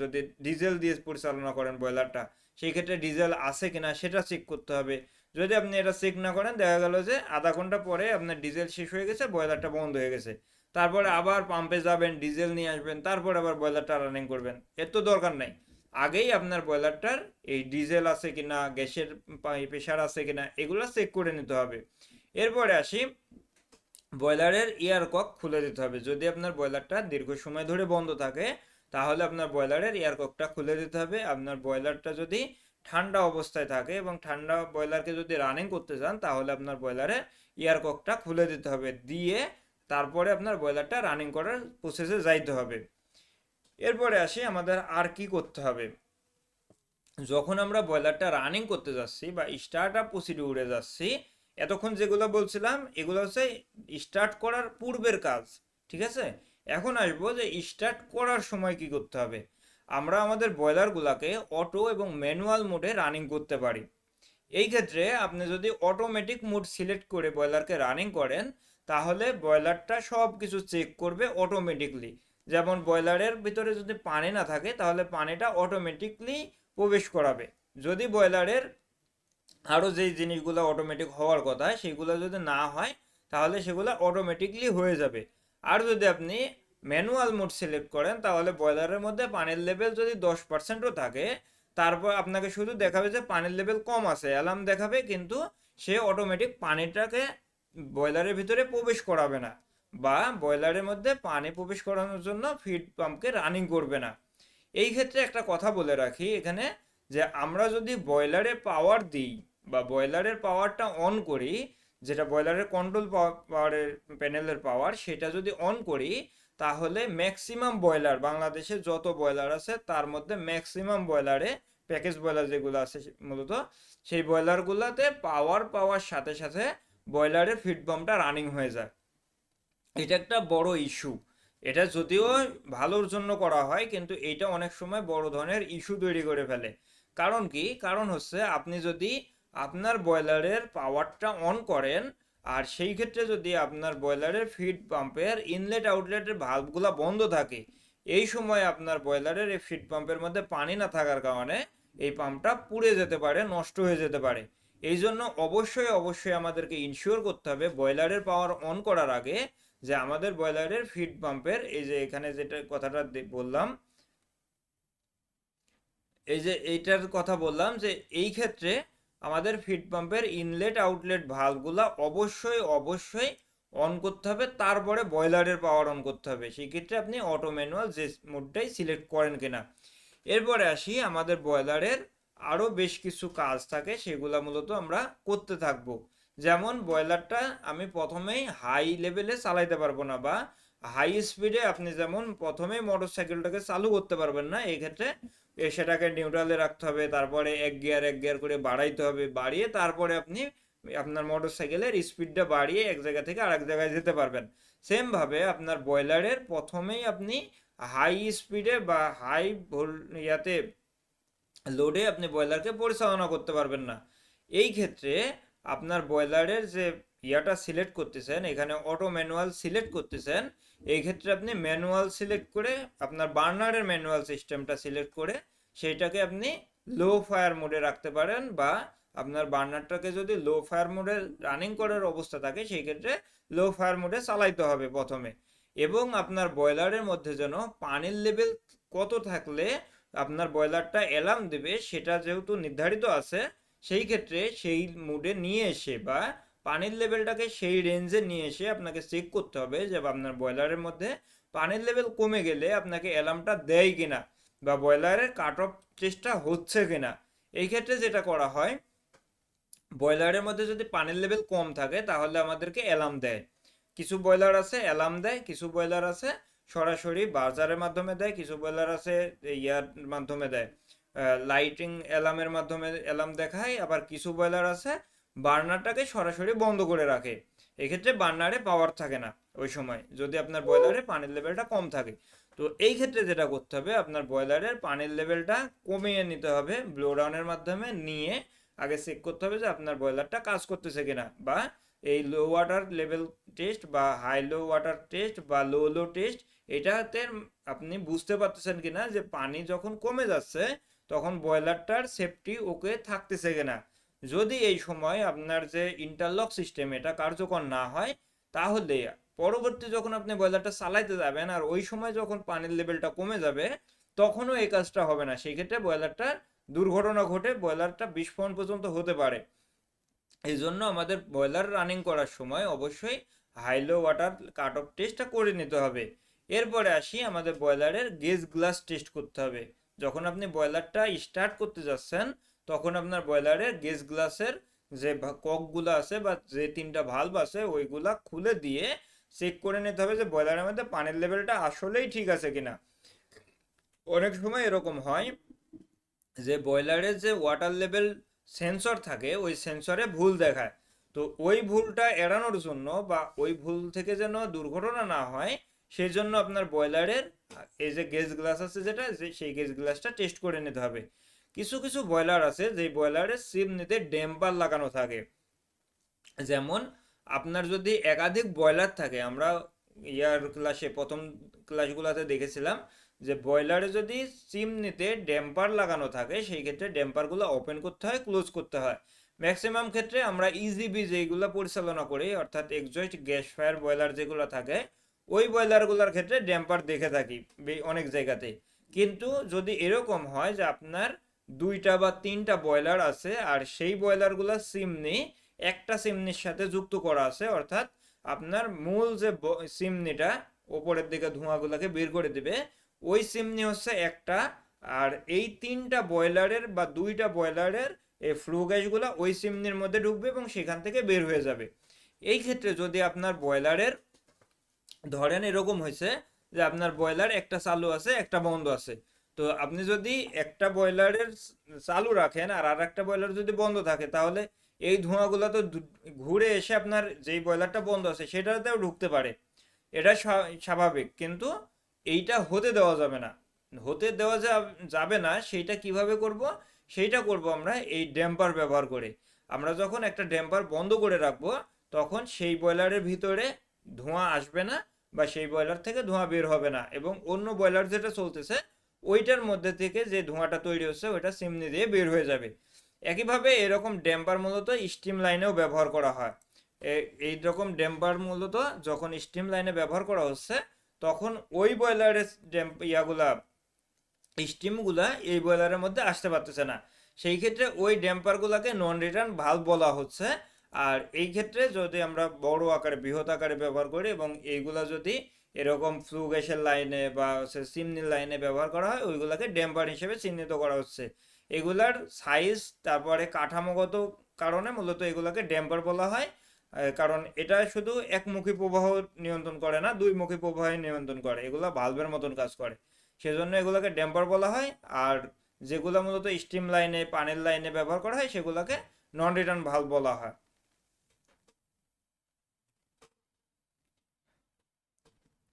যদি ডিজেল দিয়ে পরিচালনা করেন বয়লারটা, সেই ক্ষেত্রে ডিজেল আছে কিনা সেটা চেক করতে হবে। যদি আপনি এটা চেক না করেন, দেখা গেল যে আধা ঘন্টা পরে আপনার ডিজেল শেষ হয়ে গেছে, বয়লারটা বন্ধ হয়ে গেছে, তারপরে আবার পাম্পে যাবেন, ডিজেল নিয়ে আসবেন, তারপর আবার বয়লারটা রানিং করবেন, এর তো দরকার নাই। আগেই আপনার বয়লারটার এই ডিজেল আছে কিনা, গ্যাসের প্রেশার আছে কিনা, এগুলো চেক করে নিতে হবে। এরপরে আসি, বয়লারের এয়ার কক খুলে দিতে হবে। যদি আপনার বয়লারটা দীর্ঘ সময় ধরে বন্ধ থাকে, তাহলে আপনার বয়লারের এয়ার ককটা খুলে দিতে হবে। আপনার বয়লারটা যদি ঠান্ডা অবস্থায় থাকে এবং ঠান্ডা বয়লারকে যদি রানিং করতে চান, তাহলে আপনার বয়লারের এয়ার ককটা খুলে দিতে হবে, দিয়ে তারপরে আপনার বয়লারটা রানিং করার প্রসেসে যাইতে হবে। এরপরে আসি, আমাদের আর কি করতে হবে। যখন আমরা বয়লারটা রানিং করতে যাচ্ছি বা স্টার্ট আপ প্রসিডিউরে যাচ্ছি, এতক্ষণ যেগুলো বলছিলাম এগুলো হচ্ছে স্টার্ট করার পূর্বের কাজ, ঠিক আছে। এখন আসবো যে স্টার্ট করার সময় কি করতে হবে। আমরা আমাদের বয়লারগুলোকে অটো এবং ম্যানুয়াল মোডে রানিং করতে পারি। এই ক্ষেত্রে আপনি যদি অটোমেটিক মোড সিলেক্ট করে বয়লারকে রানিং করেন, তাহলে বয়লারটা সব কিছু চেক করবে অটোমেটিকলি। যেমন বয়লারের ভিতরে যদি পানি না থাকে তাহলে পানিটা অটোমেটিকলি প্রবেশ করাবে। যদি বয়লারের আরও যেই জিনিসগুলো অটোমেটিক হওয়ার কথা সেগুলো যদি না হয় তাহলে সেগুলো অটোমেটিকলি হয়ে যাবে। আর যদি আপনি ম্যানুয়াল মোড সিলেক্ট করেন তাহলে বয়লারের মধ্যে পানির লেভেল যদি 10%ও থাকে, তারপর আপনাকে শুধু দেখাবে যে পানির লেভেল কম আছে, অ্যালার্ম দেখাবে, কিন্তু সে অটোমেটিক পানিটাকে বয়লারের ভিতরে প্রবেশ করাবে না, বা বয়লারের মধ্যে পানি প্রবেশ করানোর জন্য ফিড পাম্পকে রানিং করবে না। এই ক্ষেত্রে একটা কথা বলে রাখি এখানে, যে আমরা যদি বয়লারে পাওয়ার দিই বা বয়লারের পাওয়ারটা অন করি, যেটা বয়লারের কন্ট্রোল পাওয়ারের প্যানেলের পাওয়ার, সেটা যদি অন করি, তাহলে ম্যাক্সিমাম বয়লার, বাংলাদেশে যত বয়লার আছে তার মধ্যে ম্যাক্সিমাম বয়লারে, প্যাকেজ বয়লার যেগুলো আছে মূলত, সেই বয়লারগুলোতে পাওয়ার পাওয়ার সাথে সাথে বয়লারের ফিড পাম্পটা রানিং হয়ে যায়। এটা একটা বড় ইস্যু। এটা যদিও ভালোর জন্য করা হয়, কিন্তু এটা অনেক সময় বড় ধরনের ইস্যু তৈরি করে ফেলে। কারণ কি? কারণ হচ্ছে আপনি যদি আপনার বয়লারের পাওয়ারটা অন করেন, আর সেই ক্ষেত্রে যদি আপনার বয়লারের ফিড পাম্পের ইনলেট আউটলেটের ভালভগুলো বন্ধ থাকে, এই সময় আপনার বয়লারের এই ফিড পাম্পের মধ্যে পানি না থাকার কারণে এই পাম্পটা পুড়ে যেতে পারে, নষ্ট হয়ে যেতে পারে। এই জন্য অবশ্যই অবশ্যই আমাদেরকে ইনশিওর করতে হবে বয়লারের পাওয়ার অন করার আগে যে আমাদের বয়লারের ফিড পাম্পের, এই যে এখানে যেটা কথাটা বললাম, এই যে এইটার কথা বললাম, যে এই ক্ষেত্রে আমাদের ফিড পাম্পের ইনলেট আউটলেট ভালভগুলা অবশ্যই অবশ্যই অন করতে হবে, তারপরে বয়লারের পাওয়ার অন করতে হবে। সেই ক্ষেত্রে আপনি অটো ম্যানুয়াল যে মোডটাই সিলেক্ট করেন কিনা। এরপরে আসি, আমাদের বয়লারের আরও বেশ কিছু কাজ থাকে, সেগুলো মূলত আমরা করতে থাকব। যেমন বয়লারটা আমি প্রথমেই হাই লেভেলে চালাইতে পারবো না, বা হাই স্পিডে আপনি যেমন প্রথমেই মোটর সাইকেলটাকে চালু করতে পারবেন না। এই ক্ষেত্রে সেটাকে নিউট্রালে রাখতে হবে, তারপরে এক গিয়ার করে বাড়াইতে হবে, বাড়িয়ে তারপরে আপনি আপনার মোটর সাইকেলের স্পিডটা বাড়িয়ে এক জায়গা থেকে আরেক জায়গায় যেতে পারবেন। সেম ভাবে আপনার বয়লারের প্রথমেই আপনি হাই স্পিডে বা হাই ইয়াতে লোডে আপনি বয়লারকে পরিচালনা করতে পারবেন না। এই ক্ষেত্রে আপনার বয়লারের যে ইয়াটা সিলেক্ট করতেছেন, এখানে অটো ম্যানুয়াল সিলেক্ট করতেছেন, এই ক্ষেত্রে আপনি ম্যানুয়াল সিলেক্ট করে আপনার বার্নারের ম্যানুয়াল সিস্টেমটা সিলেক্ট করে সেইটাকে আপনি লো ফায়ার মোডে রাখতে পারেন, বা আপনার বার্নারটাকে যদি লো ফায়ার মোডে রানিং করার অবস্থা থাকে সেই ক্ষেত্রে লো ফায়ার মোডে চালাইতে হবে প্রথমে। এবং আপনার বয়লারের মধ্যে যেন পানির লেভেল কত থাকলে আপনার বয়লারটা অ্যালার্ম দেবে সেটা যেহেতু নির্ধারিত আছে, সেই ক্ষেত্রে সেই মুডে নিয়ে এসে বা পানির লেভেলটাকে সেই রেঞ্জে নিয়ে এসে আপনাকে চেক করতে হবে যে আপনার বয়লারের মধ্যে পানির লেভেল কমে গেলে আপনাকে অ্যালার্মটা দেয় কিনা, বা বয়লারের কাট অফ টেস্টটা হচ্ছে কিনা। এই ক্ষেত্রে যেটা করা হয়, বয়লারের মধ্যে যদি পানির লেভেল কম থাকে তাহলে আমাদেরকে অ্যালার্ম দেয়। কিছু বয়লার আছে অ্যালার্ম দেয়, কিছু বয়লার আছে সরাসরি বাজারের মাধ্যমে দেয়, কিছু বয়লার আছে ইয়ার মাধ্যমে দেয়, লাইটিং অ্যালার্মের মাধ্যমে অ্যালার্ম দেখায়, আবার কিছু বয়লার আছে বার্নারটাকে সরাসরি বন্ধ করে রাখে। এক্ষেত্রে বার্নারে পাওয়ার থাকে না ওই সময়, যদি আপনার বয়লারে পানির লেভেলটা কম থাকে। তো এই ক্ষেত্রে যেটা করতে হবে, আপনার বয়লারের পানির লেভেলটা কমিয়ে নিতে হবে, ব্লো ডাউনের মাধ্যমে নিয়ে আগে চেক করতে হবে যে আপনার বয়লারটা কাজ করতেছে কিনা, বা এই লো ওয়াটার লেভেল টেস্ট বা হাই লো ওয়াটার টেস্ট বা লো লো টেস্ট, এটাতে আপনি বুঝতে পারতেছেন কিনা যে পানি যখন কমে যাচ্ছে তখন বয়লারটার সেফটি ওকে থাকতেছে কিনা। যদি এই সময় আপনার যে ইন্টারলক সিস্টেম এটা কার্যকর না হয়, তাহলে পরবর্তী যখন আপনি বয়লারটা চালাইতে যাবেন আর ওই সময় যখন পানির লেভেলটা কমে যাবে, তখনও এই কাজটা হবে না। সেই ক্ষেত্রে বয়লারটার দুর্ঘটনা ঘটে, বয়লারটা বিস্ফোরণ পর্যন্ত হতে পারে। এই জন্য আমাদের বয়লার রানিং করার সময় অবশ্যই high low water cut off টেস্টটা করে নিতে হবে। এরপরে আসি, আমাদের বয়লারের গেজ গ্লাস টেস্ট করতে হবে। যখন আপনি বয়লারটা স্টার্ট করতে যাচ্ছেন তখন আপনার বয়লারের গেজ গ্লাসের যে ককগুলো আছে বা যে তিনটা ভালভ আছে ওইগুলা খুলে দিয়ে চেক করে নিতে হবে যে বয়লারের মধ্যে পানির লেভেলটা আসলেই ঠিক আছে কিনা। অনেক সময় এরকম হয় যে বয়লারের যে ওয়াটার লেভেল সেন্সর থাকে ওই সেন্সরে ভুল দেখায়। তো ওই ভুলটা এড়ানোর জন্য বা ওই ভুল থেকে যেন দুর্ঘটনা না হয় সেই জন্য আপনার বয়লারের এই যে গেজ গ্লাস আছে যেটা সেই গেজ গ্লাসটা টেস্ট করে নিতে হবে। কিছু কিছু বয়লার আছে যে বয়লারের চিমনিতে ড্যাম্পার লাগানো থাকে। যেমন আপনার যদি একাধিক বয়লার থাকে, আমরা ইয়ার ক্লাসে প্রথম ক্লাসগুলোতে দেখেছিলাম যে বয়লারে যদি চিমনিতে ড্যাম্পার লাগানো থাকে সেই ক্ষেত্রে ড্যাম্পারগুলো ওপেন করতে হয়, ক্লোজ করতে হয়। ম্যাক্সিমাম ক্ষেত্রে আমরা ইজিবি যেগুলো পরিচালনা করি অর্থাৎ এক্সজস্ট গ্যাস ফায়ার বয়লার যেগুলো থাকে ওই বয়লারগুলোর ক্ষেত্রে ড্যাম্পার দেখে থাকি অনেক জায়গাতে। কিন্তু যদি এরকম হয় যে আপনার দুইটা বা তিনটা বয়লার আছে আর সেই বয়লারগুলোর চিমনি একটা চিমনির সাথে যুক্ত করা আছে, অর্থাৎ আপনার মূল যে চিমনিটা ওপরের দিকে ধোঁয়াগুলোকে বের করে দিবে ওই চিমনি হচ্ছে একটা, আর এই তিনটা বয়লারের বা দুইটা বয়লারের এই ফ্লু গ্যাসগুলো ওই চিমনির মধ্যে ঢুকবে এবং সেখান থেকে বের হয়ে যাবে। এই ক্ষেত্রে যদি আপনার বয়লারের ধরেন এরকম হয়েছে যে আপনার বয়লার একটা চালু আছে একটা বন্ধ আছে, তো আপনি যদি একটা বয়লারের চালু রাখেন আর আর একটা বয়লার যদি বন্ধ থাকে তাহলে এই ধোঁয়াগুলো তো ঘুরে এসে আপনার যেই বয়লারটা বন্ধ আছে সেটাতেও ঢুকতে পারে। এটা স্বাভাবিক, কিন্তু এইটা হতে দেওয়া যাবে না। হতে দেওয়া যাবে না সেইটা কিভাবে করব? সেইটা করব আমরা এই ড্যাম্পার ব্যবহার করে। আমরা যখন একটা ড্যাম্পার বন্ধ করে রাখবো তখন সেই বয়লারের ভিতরে ধোঁয়া আসবে না বা সেই বয়লার থেকে ধোঁয়া বের হবে না, এবং অন্য বয়লার যেটা চলতেছে ওইটার মধ্যে থেকে যে ধোঁয়াটা তৈরি হচ্ছে ওইটা চিমনি দিয়ে বের হয়ে যাবে। একইভাবে এরকম ড্যাম্পার মূলত স্টিম লাইনেও ব্যবহার করা হয়। এই রকম ড্যাম্পার মূলত যখন স্টিম লাইনে ব্যবহার করা হচ্ছে তখন ওই বয়লারের ইয়াগুলা স্টিমগুলা এই বয়লারের মধ্যে আসতে পারতেছে না, সেই ক্ষেত্রে ওই ড্যাম্পারগুলোকে নন রিটার্ন ভালভ বলা হচ্ছে। আর এই ক্ষেত্রে যদি আমরা বড় আকারে বৃহৎ আকারে ব্যবহার করি এবং এইগুলা যদি এরকম ফ্লু গ্যাসের লাইনে বা চিমনির লাইনে ব্যবহার করা হয় ওইগুলাকে ড্যাম্পার হিসেবে চিহ্নিত করা হচ্ছে। এগুলার সাইজ তারপরে কাঠামোগত কারণে মূলত এগুলাকে ড্যাম্পার বলা হয়। কারণ এটা শুধু একমুখী প্রবাহ নিয়ন্ত্রণ করে না, দুইমুখী প্রবাহ নিয়ন্ত্রণ করে, এগুলা ভালভের মতন কাজ করে, সেজন্য এগুলোকে ড্যাম্পার বলা হয়। আর যেগুলো মূলত স্টিম লাইনে পানির লাইনে ব্যবহার করা হয় সেগুলোকে নন রিটার্ন ভালভ বলা হয়।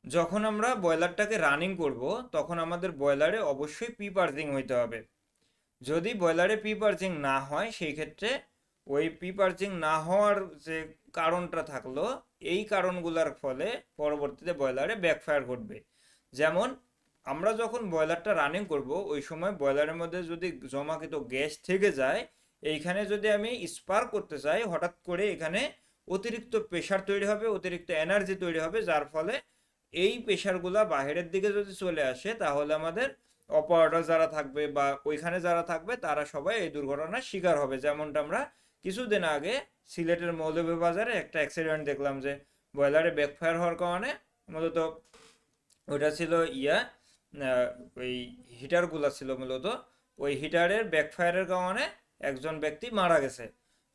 যখন আমরা বয়লারটাকে রানিং করব তখন আমাদের বয়লারে অবশ্যই পি পার্জিং হইতে হবে। যদি বয়লারে পি পার্জিং না হয় সেই ক্ষেত্রে ওই পি পার্জিং না হওয়ার যে কারণটা থাকলো এই কারণগুলোর ফলে পরবর্তীতে বয়লারে ব্যাকফায়ার ঘটবে। যেমন আমরা যখন বয়লারটা রানিং করব ওই সময় বয়লারের মধ্যে যদি জমাকৃত গ্যাস থেকে যায়, এইখানে যদি আমি স্পার্ক করতে চাই হঠাৎ করে এখানে অতিরিক্ত প্রেশার তৈরি হবে, অতিরিক্ত এনার্জি তৈরি হবে, যার ফলে এই প্রেশারগুলা বাইরের দিকে যদি চলে আসে তাহলে আমাদের অপারেটর যারা থাকবে বা ওইখানে যারা থাকবে তারা সবাই এই দুর্ঘটনার শিকার হবে। যেমনটা আমরা কিছুদিন আগে সিলেটের মৌলভীবাজারে একটা অ্যাক্সিডেন্ট দেখলাম যে বয়লারে ব্যাকফায়ার হওয়ার কারণে মূলত ওইটা ছিল আহ, ওই হিটারগুলা ছিল মূলত ওই হিটারের ব্যাকফায়ারের কারণে একজন ব্যক্তি মারা গেছে।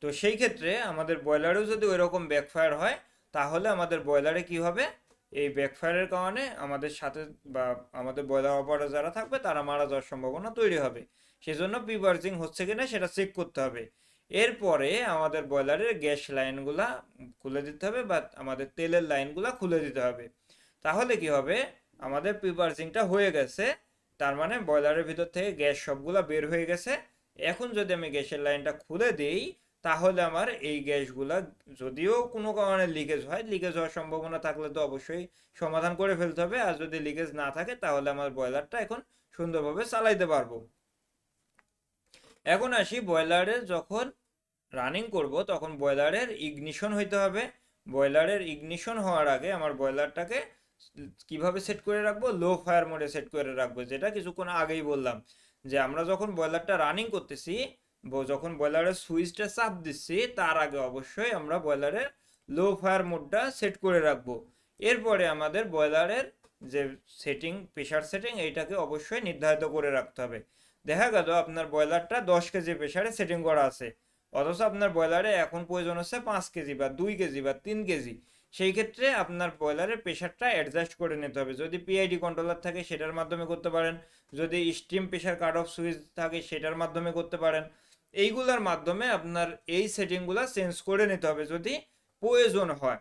তো সেই ক্ষেত্রে আমাদের বয়লারেও যদি ওই রকম ব্যাকফায়ার হয় তাহলে আমাদের বয়লারে কি হবে, এই ব্যাকফায়ারের কারণে আমাদের সাথে বা আমাদের বয়লার অপারেটর যারা থাকবে তারা মারা যাওয়ার সম্ভাবনা তৈরি হবে। সেজন্য প্রিপার্জিং হচ্ছে কিনা সেটা চেক করতে হবে। এরপরে আমাদের বয়লারের গ্যাস লাইনগুলা খুলে দিতে হবে বা আমাদের তেলের লাইনগুলা খুলে দিতে হবে। তাহলে কি হবে, আমাদের প্রিপার্জিংটা হয়ে গেছে, তার মানে বয়লারের ভিতর থেকে গ্যাস সবগুলা বের হয়ে গেছে। এখন যদি আমি গ্যাসের লাইনটা খুলে দিই তাহলে আমার এই গ্যাসগুলা যদিও কোনো কারণে লিকেজ হয়, লিকেজ হওয়ার সম্ভাবনা থাকলে তো অবশ্যই সমাধান করে ফেলতে হবে, আর যদি লিকেজ না থাকে তাহলে আমার বয়লারটা এখন সুন্দরভাবে চালাইতে পারবো। এখন আসি বয়লারে যখন রানিং করব তখন বয়লারের ইগনিশন হইতে হবে। বয়লারের ইগনিশন হওয়ার আগে আমার বয়লারটাকে কিভাবে সেট করে রাখবো, লো ফায়ার মোডে সেট করে রাখবো, যেটা কিছুক্ষণ আগেই বললাম যে আমরা যখন বয়লারটা রানিং করতেছি যখন বয়লারের সুইচটা চাপ দিচ্ছি তার আগে অবশ্যই আমরা বয়লারের লো ফায়ার মোডটা সেট করে রাখবো। এরপরে আমাদের বয়লারের যে সেটিং প্রেশার সেটিং এইটাকে অবশ্যই নির্ধারিত করে রাখতে হবে। দেখা গেল আপনার বয়লারটা 10 কেজি প্রেশারে সেটিং করা আছে, অথচ আপনার বয়লারে এখন প্রয়োজন হচ্ছে 5 কেজি বা 2 কেজি বা 3 কেজি। সেই ক্ষেত্রে আপনার বয়লারের প্রেশারটা অ্যাডজাস্ট করে নিতে হবে। যদি পিআইডি কন্ট্রোলার থাকে সেটার মাধ্যমে করতে পারেন, যদি steam pressure cut off switch থাকে সেটার মাধ্যমে করতে পারেন, এইগুলার মাধ্যমে আপনার এই সেটিংগুলো চেঞ্জ করে নিতে হবে যদি প্রয়োজন হয়।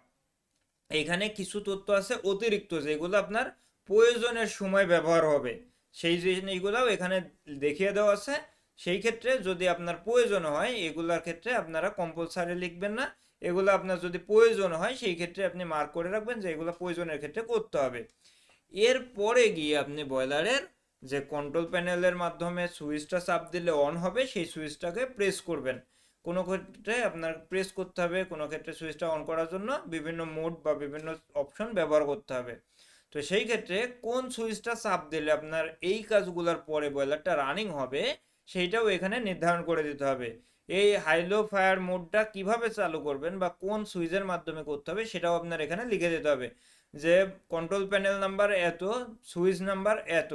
এখানে কিছু তথ্য আছে অতিরিক্ত যেগুলো আপনার প্রয়োজনের সময় ব্যবহার হবে, সেই জিনিসগুলোও এখানে দেখিয়ে দেওয়া আছে। সেই ক্ষেত্রে যদি আপনার প্রয়োজন হয় এগুলার ক্ষেত্রে আপনারা কম্পালসারি লিখবেন না, এগুলো আপনার যদি প্রয়োজন হয় সেই ক্ষেত্রে আপনি মার্ক করে রাখবেন যে এগুলো প্রয়োজনের ক্ষেত্রে করতে হবে। এরপরে গিয়ে আপনি বয়লারের যে কন্ট্রোল প্যানেলের মাধ্যমে সুইচটা চাপ দিলে অন হবে সেই সুইচটাকে প্রেস করবেন। কোনো ক্ষেত্রে আপনার প্রেস করতে হবে, কোনো ক্ষেত্রে সুইচটা অন করার জন্য বিভিন্ন মোড বা বিভিন্ন অপশন ব্যবহার করতে হবে। তো সেই ক্ষেত্রে কোন সুইচটা চাপ দিলে আপনার এই কাজগুলোর পরে বয়লারটা রানিং হবে সেইটাও এখানে নির্ধারণ করে দিতে হবে। এই হাইলো ফায়ার মোডটা কিভাবে চালু করবেন বা কোন সুইচের মাধ্যমে করতে হবে সেটাও আপনার এখানে লিখে দিতে হবে, যে কন্ট্রোল প্যানেল নাম্বার এত, সুইচ নাম্বার এত,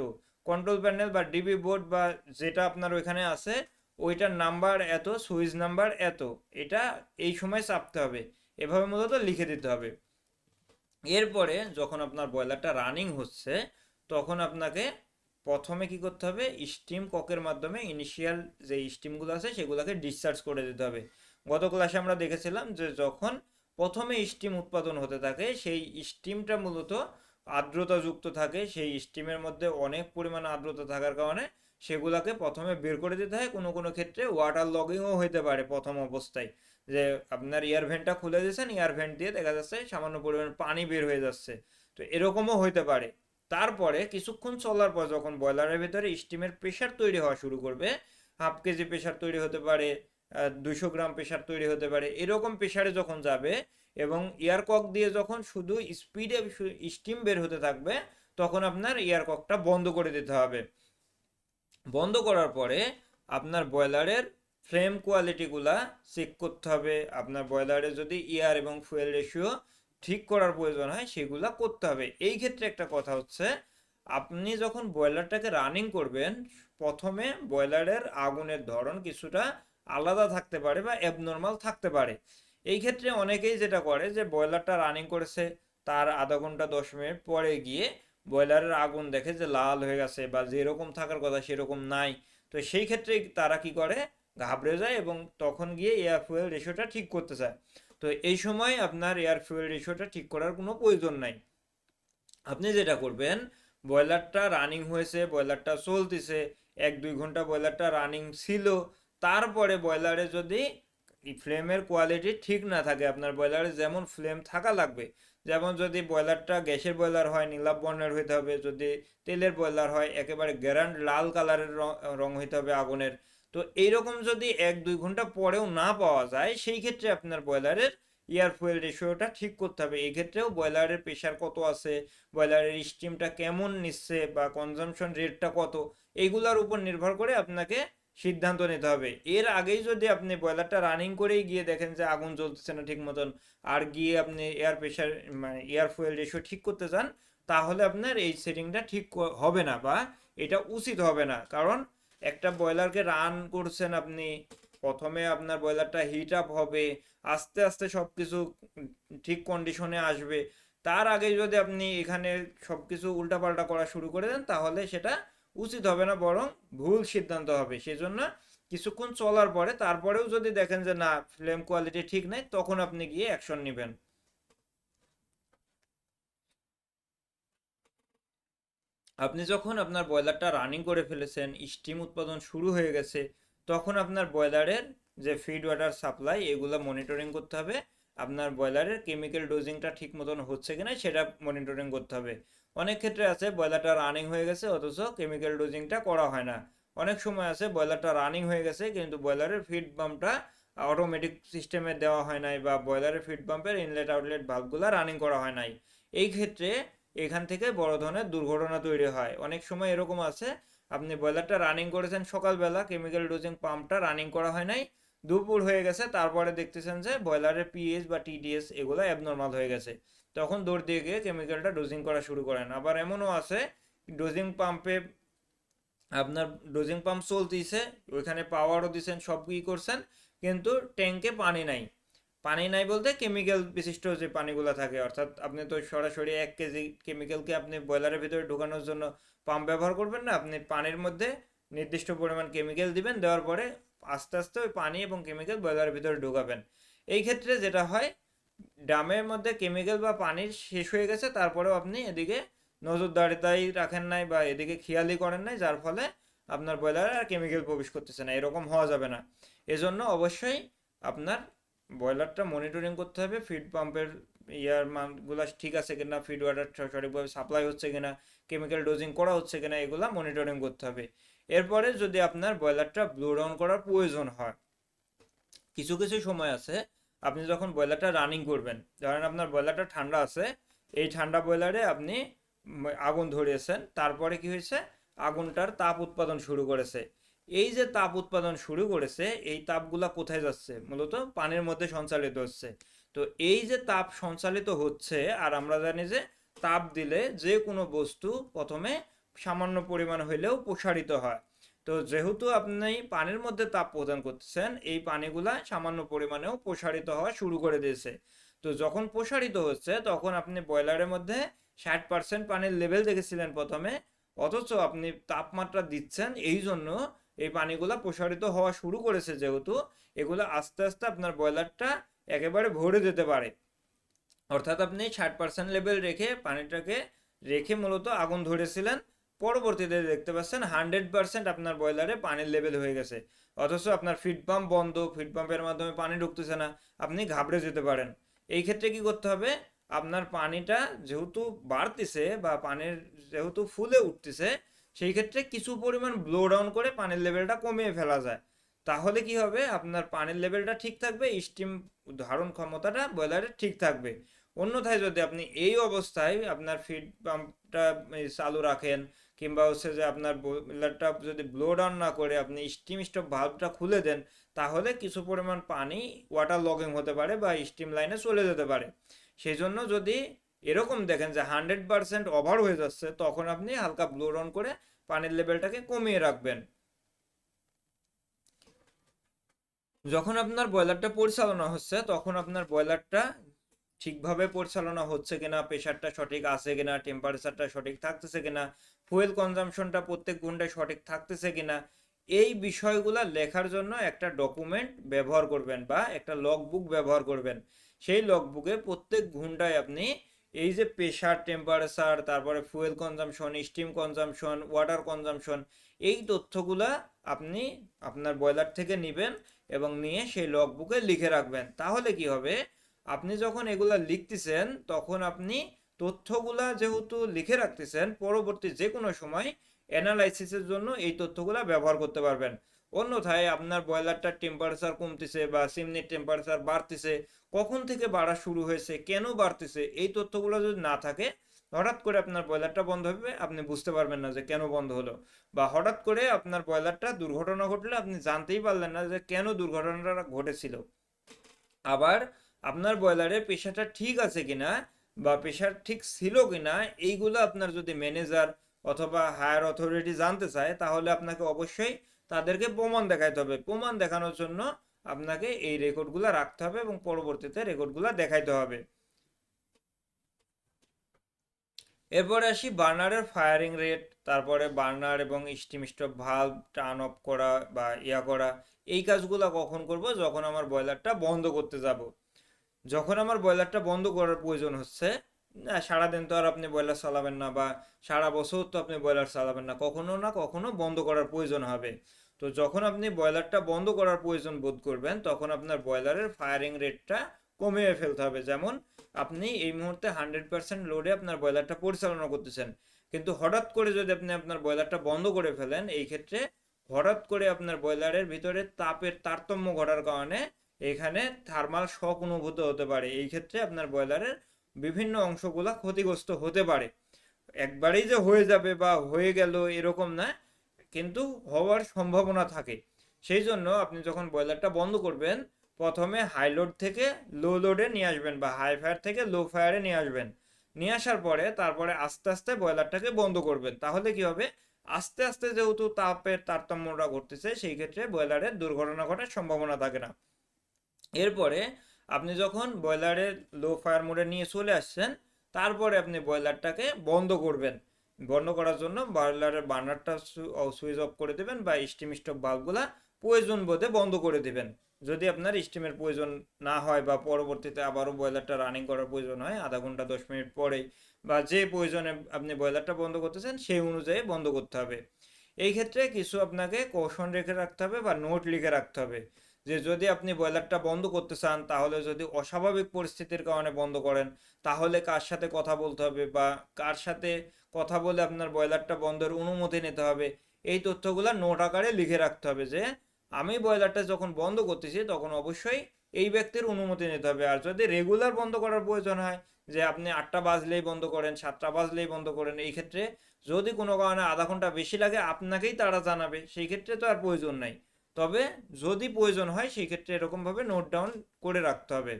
কন্ট্রোল প্যানেল বা ডিবি বোর্ড বা যেটা আপনার ওইখানে আছে ওইটার নাম্বার এত, সুইচ নাম্বার এত, এটা এই সময় চাপতে হবে, এভাবে মূলত লিখে দিতে হবে। এরপরে যখন আপনার বয়লারটা রানিং হচ্ছে তখন আপনাকে প্রথমে কি করতে হবে, স্টিম ককের মাধ্যমে ইনিশিয়াল যে স্টিমগুলো আছে সেগুলোকে ডিসচার্জ করে দিতে হবে। গত ক্লাসে আমরা দেখেছিলাম যে যখন প্রথমে স্টিম উৎপাদন হতে থাকে সেই স্টিমটা মূলত আর্দ্রতাযুক্ত থাকে, সেই স্টিমের মধ্যে অনেক পরিমাণ আর্দ্রতা থাকার কারণে সেগুলোকে প্রথমে বের করে দিতে হয়। কোনো কোনো ক্ষেত্রে ওয়াটার লগিংও হইতে পারে প্রথম অবস্থায়, যে আপনার এয়ার ভেন্টটা খুলে দিয়েছেন, এয়ার ভেন্ট দিয়ে দেখা যাচ্ছে সামান্য পরিমাণ পানি বের হয়ে যাচ্ছে, তো এরকমও হইতে পারে। তারপরে কিছুক্ষণ চলার পর যখন বয়লারের ভিতরে স্টিমের প্রেশার তৈরি হওয়া শুরু করবে, 1/2 কেজি প্রেশার তৈরি হতে পারে, 200 গ্রাম প্রেশার তৈরি হতে পারে, এরকম প্রেশারে যখন যাবে এবং এয়ার কক দিয়ে যখন শুধু স্পিডে স্টিম বের হতে থাকবে তখন আপনার এয়ার ককটা বন্ধ করে দিতে হবে। বন্ধ করার পরে আপনার বয়লারের ফ্লেম কোয়ালিটিগুলা চেক করতে হবে। আপনার বয়লারে যদি এয়ার এবং ফুয়েল রেশিও ঠিক করার প্রয়োজন হয় সেগুলা করতে হবে। এই ক্ষেত্রে একটা কথা হচ্ছে, আপনি যখন বয়লারটাকে রানিং করবেন প্রথমে বয়লারের আগুনের ধরন কিছুটা আলাদা থাকতে পারে বা অ্যাবনর্মাল থাকতে পারে। এই ক্ষেত্রে অনেকেই যেটা করে যে বয়লারটা রানিং করেছে তার আধা ঘন্টা 10 মিনিট পরে গিয়ে বয়লারের আগুন দেখে যে লাল হয়ে গেছে বা যেরকম থাকার কথা সেরকম নাই, তো সেই ক্ষেত্রে তারা কি করে, ঘাবড়ে যায় এবং তখন গিয়ে এয়ার ফুয়েল রেশিওটা ঠিক করতে চায়। তো এই সময় আপনার এয়ার ফুয়েল রেশিওটা ঠিক করার কোনো প্রয়োজন নাই। আপনি যেটা করবেন, বয়লারটা রানিং হয়েছে, বয়লারটা চলতেছে, 1-2 ঘন্টা বয়লারটা রানিং ছিল, তারপরে বয়লারে যদি ফ্লেমের কোয়ালিটি ঠিক না থাকে, আপনার বয়লারে যেমন ফ্লেম থাকা লাগবে, যেমন যদি বয়লারটা গ্যাসের বয়লার হয় নীলাভ বর্ণের হইতে হবে, যদি তেলের বয়লার হয় একেবারে গ্যারান্ট লাল কালারের রং হইতে হবে আগুনের। তো এইরকম যদি 1-2 ঘন্টা পরেও না পাওয়া যায় সেই ক্ষেত্রে আপনার বয়লারের এয়ার ফুয়েল রেশিওটা ঠিক করতে হবে। এই ক্ষেত্রেও বয়লারের প্রেশার কত আছে, বয়লারের স্টিমটা কেমন নিচ্ছে বা কনজাম্পশন রেটটা কত, এইগুলোর উপর নির্ভর করে আপনাকে সিদ্ধান্ত নিতে হবে। এর আগেই যদি আপনি বয়লারটা রানিং করেই গিয়ে দেখেন যে আগুন জ্বলতেছে না ঠিক মতন, আর গিয়ে আপনি এয়ার প্রেশার মানে এয়ার ফুয়েল রেশিও ঠিক করতে চান, তাহলে আপনার এই সেটিংটা ঠিক হবে না বা এটা উচিত হবে না। কারণ একটা বয়লারকে রান করছেন আপনি, প্রথমে আপনার বয়লারটা হিট আপ হবে, আস্তে আস্তে সব কিছু ঠিক কন্ডিশনে আসবে, তার আগে যদি আপনি এখানে সব কিছু উল্টাপাল্টা করা শুরু করে দেন তাহলে সেটা উচিত হবে না, বরং ভুল সিদ্ধান্ত হবে। সেজন্য কিছুক্ষণ চলার পরে তারপরেও যদি দেখেন যে না ফ্লেম কোয়ালিটি ঠিক নাই তখন আপনি গিয়ে অ্যাকশন নেবেন। আপনি যখন আপনার বয়লারটা রানিং করে ফেলেছেন, স্টিম উৎপাদন শুরু হয়ে গেছে, তখন আপনার বয়লারের যে ফিড ওয়াটার সাপ্লাই এগুলো মনিটরিং করতে হবে। আপনার বয়লারের কেমিক্যাল ডোজিংটা ঠিক মতন হচ্ছে কিনা সেটা মনিটরিং করতে হবে। অনেক ক্ষেত্রে আছে বয়লারটা রানিং হয়ে গেছে অথচ কেমিক্যাল ডোজিংটা করা হয় না। অনেক সময় আছে বয়লারটা রানিং হয়ে গেছে কিন্তু বয়লারের ফিড পাম্পটা অটোমেটিক সিস্টেমে দেওয়া হয় নাই বা বয়লারের ফিড পাম্পের ইনলেট আউটলেট ভালভগুলো রানিং করা হয় নাই। এই ক্ষেত্রে এখান থেকে বড় ধরনের দুর্ঘটনা তৈরি হয়। অনেক সময় এরকম আছে, আপনি বয়লারটা রানিং করেছেন সকালবেলা, কেমিক্যাল ডোজিং পাম্পটা রানিং করা হয় নাই, দুপুর হয়ে গেছে, তারপরে দেখতেছেন যে বয়লারের পিএইচ বা টিডিএস এগুলো অ্যাবনর্মাল হয়ে গেছে, তখন দৌড় দিয়ে গিয়ে কেমিক্যালটা ডোজিং করা শুরু করেন। আবার এমনও আছে ডোজিং পাম্পে আপনার ডোজিং পাম্প চলতেছে, ওইখানে পাওয়ারও দিচ্ছেন সব কি করছেন, কিন্তু ট্যাঙ্কে পানি নাই। পানি নাই বলতে কেমিক্যাল বিশিষ্ট যে পানিগুলো থাকে, অর্থাৎ আপনি তো সরাসরি 1 কেজি কেমিক্যালকে আপনি বয়লারের ভিতরে ঢোকানোর জন্য পাম্প ব্যবহার করবেন না, আপনি পানির মধ্যে নির্দিষ্ট পরিমাণ কেমিক্যাল দিবেন, দেওয়ার পরে আস্তে আস্তে ওই পানি এবং কেমিক্যাল বয়লারের ভিতরে ঢোকাবেন। এই ক্ষেত্রে যেটা হয়, ড্রামের মধ্যে কেমিক্যাল বা পানির শেষ হয়ে গেছে, তারপরেও আপনি এদিকে নজরদারিতাই রাখেন নাই বা এদিকে খেয়ালই করেন নাই, যার ফলে আপনার বয়লারে আর কেমিক্যাল প্রবেশ করতেছে না। এরকম হওয়া যাবে না। এজন্য অবশ্যই আপনার বয়লারটা মনিটরিং করতে হবে, ফিড পাম্পের ইয়ার মানগুলা ঠিক আছে কিনা, ফিড ওয়াটার সঠিকভাবে সাপ্লাই হচ্ছে কিনা, কেমিক্যাল ডোজিং করা হচ্ছে কিনা, এগুলা মনিটরিং করতে হবে। এরপরে যদি আপনার বয়লারটা ব্লো ডাউন করার প্রয়োজন হয়, কিছু কিছু সময় আছে আপনি যখন বয়লারটা রানিং করবেন, ধরেন আপনার বয়লারটা ঠান্ডা আছে, এই ঠান্ডা বয়লারে আপনি আগুন ধরিয়েছেন, তারপরে কি হয়েছে, আগুনটার তাপ উৎপাদন শুরু করেছে। এই যে তাপ উৎপাদন শুরু করেছে, এই তাপগুলা কোথায় যাচ্ছে, মূলত পানির মধ্যে সঞ্চালিত হচ্ছে। তো এই যে তাপ সঞ্চালিত হচ্ছে, আর আমরা জানি যে তাপ দিলে যে কোনো বস্তু প্রথমে সামান্য পরিমাণ হইলেও প্রসারিত হয়। তো যেহেতু আপনি পানির মধ্যে তাপ প্রদান করতেছেন, এই পানিগুলা সামান্য পরিমাণেও প্রসারিত হওয়া শুরু করে দিয়েছে। তো যখন প্রসারিত হচ্ছে, তখন আপনি বয়লারের মধ্যে 60% পানির লেভেল দেখেছিলেন প্রথমে, অথচ আপনি তাপমাত্রা দিচ্ছেন, এই জন্য এই পানিগুলা প্রসারিত হওয়া শুরু করেছে। যেহেতু এগুলো আস্তে আস্তে আপনার বয়লারটা একেবারে ভরে যেতে পারে। অর্থাৎ আপনি 60% লেভেল রেখে পানিটাকে রেখে মূলত আগুন ধরেছিলেন, পরবর্তীতে দেখতে পাচ্ছেন 100% আপনার বয়লারে পানির লেভেল হয়ে গেছে, অথচ আপনার ফিড পাম্প বন্ধ, ফিড পাম্পের মাধ্যমে পানি ঢুকতেছে না, আপনি ঘাবড়ে যেতে পারেন। এই ক্ষেত্রে কি করতে হবে, আপনার পানিটা যেহেতু বাড়তিছে বা পানির যেহেতু ফুলে উঠতেছে, সেই ক্ষেত্রে কিছু পরিমাণ ব্লো ডাউন করে পানির লেভেলটা কমিয়ে ফেলা যায়। তাহলে কি হবে, আপনার পানির লেভেলটা ঠিক থাকবে, স্টিম ধারণ ক্ষমতাটা বয়লারের ঠিক থাকবে। অন্যথায় যদি আপনি এই অবস্থায় আপনার ফিড পাম্পটা চালু রাখেন, কিংবা হচ্ছে যে আপনার বয়লারটা যদি ব্লো ডাউন না করে আপনি স্টিম স্টপ ভালভটা খুলে দেন, তাহলে কিছু পরিমাণ পানি ওয়াটার লগিং হতে পারে বা স্টিম লাইনে চলে যেতে পারে। সেই জন্য যদি এরকম দেখেন যে 100% ওভার হয়ে যাচ্ছে, তখন আপনি হালকা ব্লো ডাউন করে পানির লেভেলটাকে কমিয়ে রাখবেন। যখন আপনার বয়লারটা পরিচালনা হচ্ছে, তখন আপনার বয়লারটা ঠিকভাবে পরিচালনা হচ্ছে কিনা, প্রেশারটা সঠিক আছে কিনা, টেম্পারেচারটা সঠিক থাকতেছে কিনা, ফুয়েল কনজাম্পশনটা প্রত্যেক ঘন্টায় সঠিক থাকতেছে কিনা, এই বিষয়গুলা লেখার জন্য একটা ডকুমেন্ট ব্যবহার করবেন বা একটা লগ বুক ব্যবহার করবেন। সেই লগ বুকে প্রত্যেক ঘন্টায় আপনি এই যে প্রেশার, টেম্পারেচার, তারপরে fuel consumption, steam consumption, water consumption, এই তথ্যগুলা আপনি আপনার বয়লার থেকে নেবেন এবং নিয়ে সেই লগ বুকে লিখে রাখবেন। তাহলে কি হবে, আপনি যখন এগুলা লিখতেছেন, তখন আপনি তথ্যগুলা যেহেতু লিখে রাখতেছেন, পরবর্তী যে কোনো সময় অ্যানালাইসিসের জন্য এই তথ্যগুলা ব্যবহার করতে পারবেন। অন্যথায় আপনার বয়লারটার টেম্পারেচার কমতেছে বা চিমনির টেম্পারেচার বাড়তেছে, কখন থেকে বাড়া শুরু হয়েছে, কেন বাড়তেছে, এই তথ্যগুলো যদি না থাকে, হঠাৎ করে আপনার বয়লারটা বন্ধ হবে, আপনি বুঝতে পারবেন না যে কেন বন্ধ হলো। বা হঠাৎ করে আপনার বয়লারটা দুর্ঘটনা ঘটলে আপনি জানতেই পারলেন না যে কেন দুর্ঘটনাটা ঘটেছিল। আবার আপনার বয়লারের প্রেশারটা ঠিক আছে কিনা বা প্রেশার ঠিক ছিল কিনা, এইগুলো আপনার যদি ম্যানেজার অথবা হায়ার অথরিটি জানতে চায়, তাহলে আপনাকে অবশ্যই তাদেরকে প্রমাণ দেখাইতে হবে। প্রমাণ দেখানোর জন্য আপনাকে এই রেকর্ডগুলো রাখতে হবে এবং পরবর্তীতে রেকর্ডগুলো দেখাইতে হবে। এরপরে আসি বার্নারের ফায়ারিং রেট, তারপরে বার্নার এবং steam stop valve turn off করা বা করা। এই কাজগুলো কখন করব, যখন আমার বয়লারটা বন্ধ করতে যাব। যখন আমার বয়লারটা বন্ধ করার প্রয়োজন হচ্ছে, না সারাদিন তো আর আপনি বয়লার চালাবেন না বা সারা বছর তো আপনি বয়লার চালাবেন না, কখনো না কখনো বন্ধ করার প্রয়োজন হবে। তো যখন আপনি বয়লারটা বন্ধ করার প্রয়োজন বোধ করবেন, তখন আপনার বয়লারের ফায়ারিং রেটটা কমিয়ে ফেলতে হবে। যেমন আপনি এই মুহূর্তে 100% লোডে আপনার বয়লারটা পরিচালনা করতেছেন, কিন্তু হঠাৎ করে যদি আপনি আপনার বয়লারটা বন্ধ করে ফেলেন, এই ক্ষেত্রে হঠাৎ করে আপনার বয়লারের ভিতরে তাপের তারতম্য ঘটার কারণে এখানে থার্মাল শক অনুভূত হতে পারে। এই ক্ষেত্রে আপনার বয়লারের বিভিন্ন অংশগুলা ক্ষতিগ্রস্ত হতে পারে। একবারেই যে হয়ে যাবে বা হয়ে গেল এরকম না, কিন্তু হওয়ার সম্ভাবনা থাকে। সেই জন্য আপনি যখন বয়লারটা বন্ধ করবেন, প্রথমে হাই লোড থেকে লো লোডে নিয়ে আসবেন বা হাই ফায়ার থেকে লো ফায়ারে নিয়ে আসবেন। নিয়ে আসার পরে তারপরে আস্তে আস্তে বয়লারটাকে বন্ধ করবেন। তাহলে কি হবে, আস্তে আস্তে যেহেতু তাপের তারতম্যটা ঘটতেছে, সেই ক্ষেত্রে বয়লারের দুর্ঘটনা ঘটার সম্ভাবনা থাকে না। এরপরে আপনি যখন বয়লারের লো ফায়ার মোডে নিয়ে চলে আসছেন, তারপরে আপনি বয়লারটাকে বন্ধ করবেন। বন্ধ করার জন্য বয়লারের বার্নারটা সুইচ অফ করে দেবেন বা স্টিম স্টপ বাল্বগুলা প্রয়োজন বোধে বন্ধ করে দিবেন। যদি আপনার স্টিমের প্রয়োজন না হয় বা পরবর্তীতে আবারও বয়লারটা রানিং করার প্রয়োজন হয় আধা ঘন্টা 10 মিনিট পরেই, বা যে প্রয়োজনে আপনি বয়লারটা বন্ধ করতেছেন সেই অনুযায়ী বন্ধ করতে হবে। এই ক্ষেত্রে কিছু আপনাকে কৌশল রেখে রাখতে হবে বা নোট লিখে রাখতে হবে, যে যদি আপনি বয়লারটা বন্ধ করতে চান, তাহলে যদি অস্বাভাবিক পরিস্থিতির কারণে বন্ধ করেন, তাহলে কার সাথে কথা বলতে হবে বা কার সাথে কথা বলে আপনার বয়লারটা বন্ধের অনুমতি নিতে হবে। এই তথ্যগুলো নোট আকারে লিখে রাখতে হবে, যে আমি বয়লারটা যখন বন্ধ করতেছি তখন অবশ্যই এই ব্যক্তির অনুমতি নিতে হবে। আর যদি রেগুলার বন্ধ করার প্রয়োজন হয়, যে আপনি 8টা বাজলেই বন্ধ করেন, 7টা বাজলেই বন্ধ করেন, এই ক্ষেত্রে যদি কোনো কারণে আধা ঘন্টা বেশি লাগে আপনাকেই তারা জানাবে, সেই ক্ষেত্রে তো আর প্রয়োজন নাই। তবে যদি প্রয়োজন হয় সেই ক্ষেত্রে এরকমভাবে নোট ডাউন করে রাখতে হবে।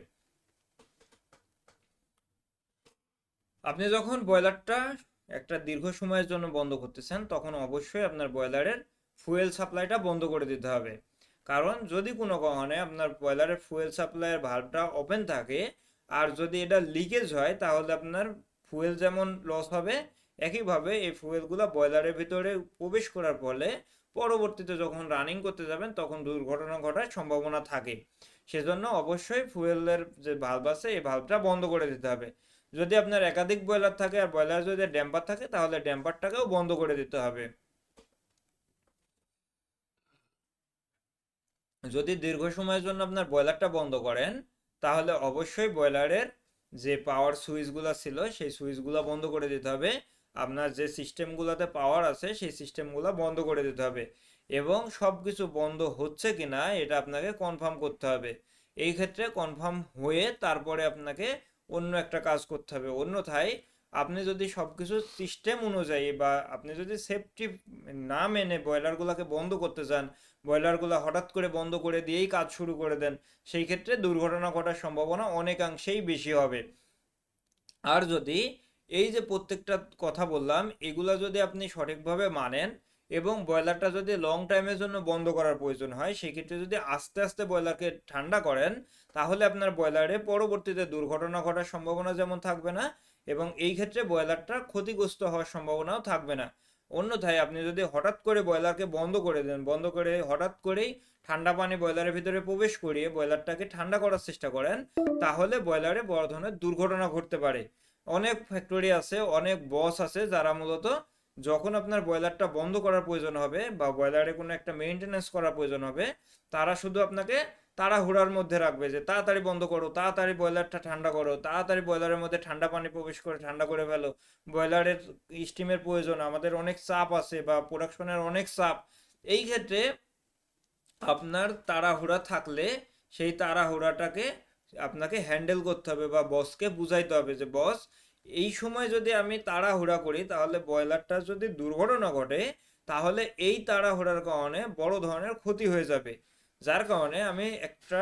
আপনি যখন বয়লারটা একটা দীর্ঘ সময়ের জন্য বন্ধ করতেছেন, তখন অবশ্যই আপনার বয়লারের ফুয়েল সাপ্লাইটা বন্ধ করে দিতে হবে। কারণ যদি কোনো কারণে আপনার বয়লারের ফুয়েল সাপ্লাইয়ের ভালভটা ওপেন থাকে আর যদি এটা লিকেজ হয়, তাহলে আপনার ফুয়েল যেমন লস হবে, একইভাবে এই ফুয়েলগুলো বয়লারের ভিতরে প্রবেশ করার ফলে পরবর্তীতে যখন রানিং করতে যাবেন তখন দুর্ঘটনা ঘটার সম্ভাবনা থাকে। সেজন্য অবশ্যই ফুয়েলের যে ভালভ আছে এই ভালভটা বন্ধ করে দিতে হবে। যদি আপনার একাধিক বয়লার থাকে আর বয়লার যদি ড্যাম্পার থাকে, তাহলে ড্যাম্পারটাকেও বন্ধ করে দিতে হবে। যদি দীর্ঘ সময়ের জন্য আপনার বয়লারটা বন্ধ করেন, তাহলে অবশ্যই বয়লারের যে পাওয়ার সুইচগুলো ছিল সেই সুইচগুলো বন্ধ করে দিতে হবে। আপনার যে সিস্টেমগুলোতে পাওয়ার আছে সেই সিস্টেমগুলো বন্ধ করে দিতে হবে, এবং সব কিছু বন্ধ হচ্ছে কিনা এটা আপনাকে কনফার্ম করতে হবে। এই ক্ষেত্রে কনফার্ম হয়ে তারপরে আপনাকে অন্য একটা কাজ করতে হবে। অন্যথায় আপনি যদি সব কিছু সিস্টেম অনুযায়ী বা আপনি যদি সেফটি না মেনে বয়লারগুলোকে বন্ধ করতে চান, বয়লারগুলো হঠাৎ করে বন্ধ করে দিয়েই কাজ শুরু করে দেন, সেই ক্ষেত্রে দুর্ঘটনা ঘটার সম্ভাবনা অনেকাংশেই বেশি হবে। আর যদি এই যে প্রত্যেকটা কথা বললাম এগুলা যদি আপনি সঠিকভাবে মানেন এবং বয়লারটা যদি লং টাইমের জন্য বন্ধ করার প্রয়োজন হয়, সেক্ষেত্রে যদি আস্তে আস্তে বয়লারকে ঠান্ডা করেন, তাহলে আপনার বয়লারে পরবর্তীতে দুর্ঘটনা ঘটার সম্ভাবনা যেমন থাকবে না, এবং এই ক্ষেত্রে বয়লারটা ক্ষতিগ্রস্ত হওয়ার সম্ভাবনাও থাকবে না। অন্যথায় আপনি যদি হঠাৎ করে বয়লারকে বন্ধ করে দেন, বন্ধ করে হঠাৎ করেই ঠান্ডা পানি বয়লারের ভিতরে প্রবেশ করিয়ে বয়লারটাকে ঠান্ডা করার চেষ্টা করেন, তাহলে বয়লারে বড় ধরনের দুর্ঘটনা ঘটতে পারে। অনেক ফ্যাক্টরি আছে, অনেক বস আছে যারা মূলত যখন আপনার বয়লারটা বন্ধ করার প্রয়োজন হবে বা বয়লারে কোনো একটা মেইনটেনেন্স করার প্রয়োজন হবে, তারা শুধু আপনাকে তাড়াহুড়ার মধ্যে রাখবে, যে তাড়াতাড়ি বন্ধ করো, তাড়াতাড়ি বয়লারটা ঠান্ডা করো, তাড়াতাড়ি বয়লারের মধ্যে ঠান্ডা পানি প্রবেশ করে ঠান্ডা করে ফেলো, বয়লারের স্টিমের প্রয়োজন, আমাদের অনেক চাপ আছে বা প্রোডাকশনের অনেক চাপ। এই ক্ষেত্রে আপনার তাড়াহুড়া থাকলে সেই তাড়াহুড়াটাকে আপনাকে হ্যান্ডেল করতে হবে বা বসকে বুঝাইতে হবে, যে বস এই সময় যদি আমি তাড়াহুড়া করি তাহলে বয়লারটা যদি দুর্ঘটনা ঘটে, তাহলে এই তাড়াহুড়ার কারণে বড় ধরনের ক্ষতি হয়ে যাবে। যার কারণে আমি একটা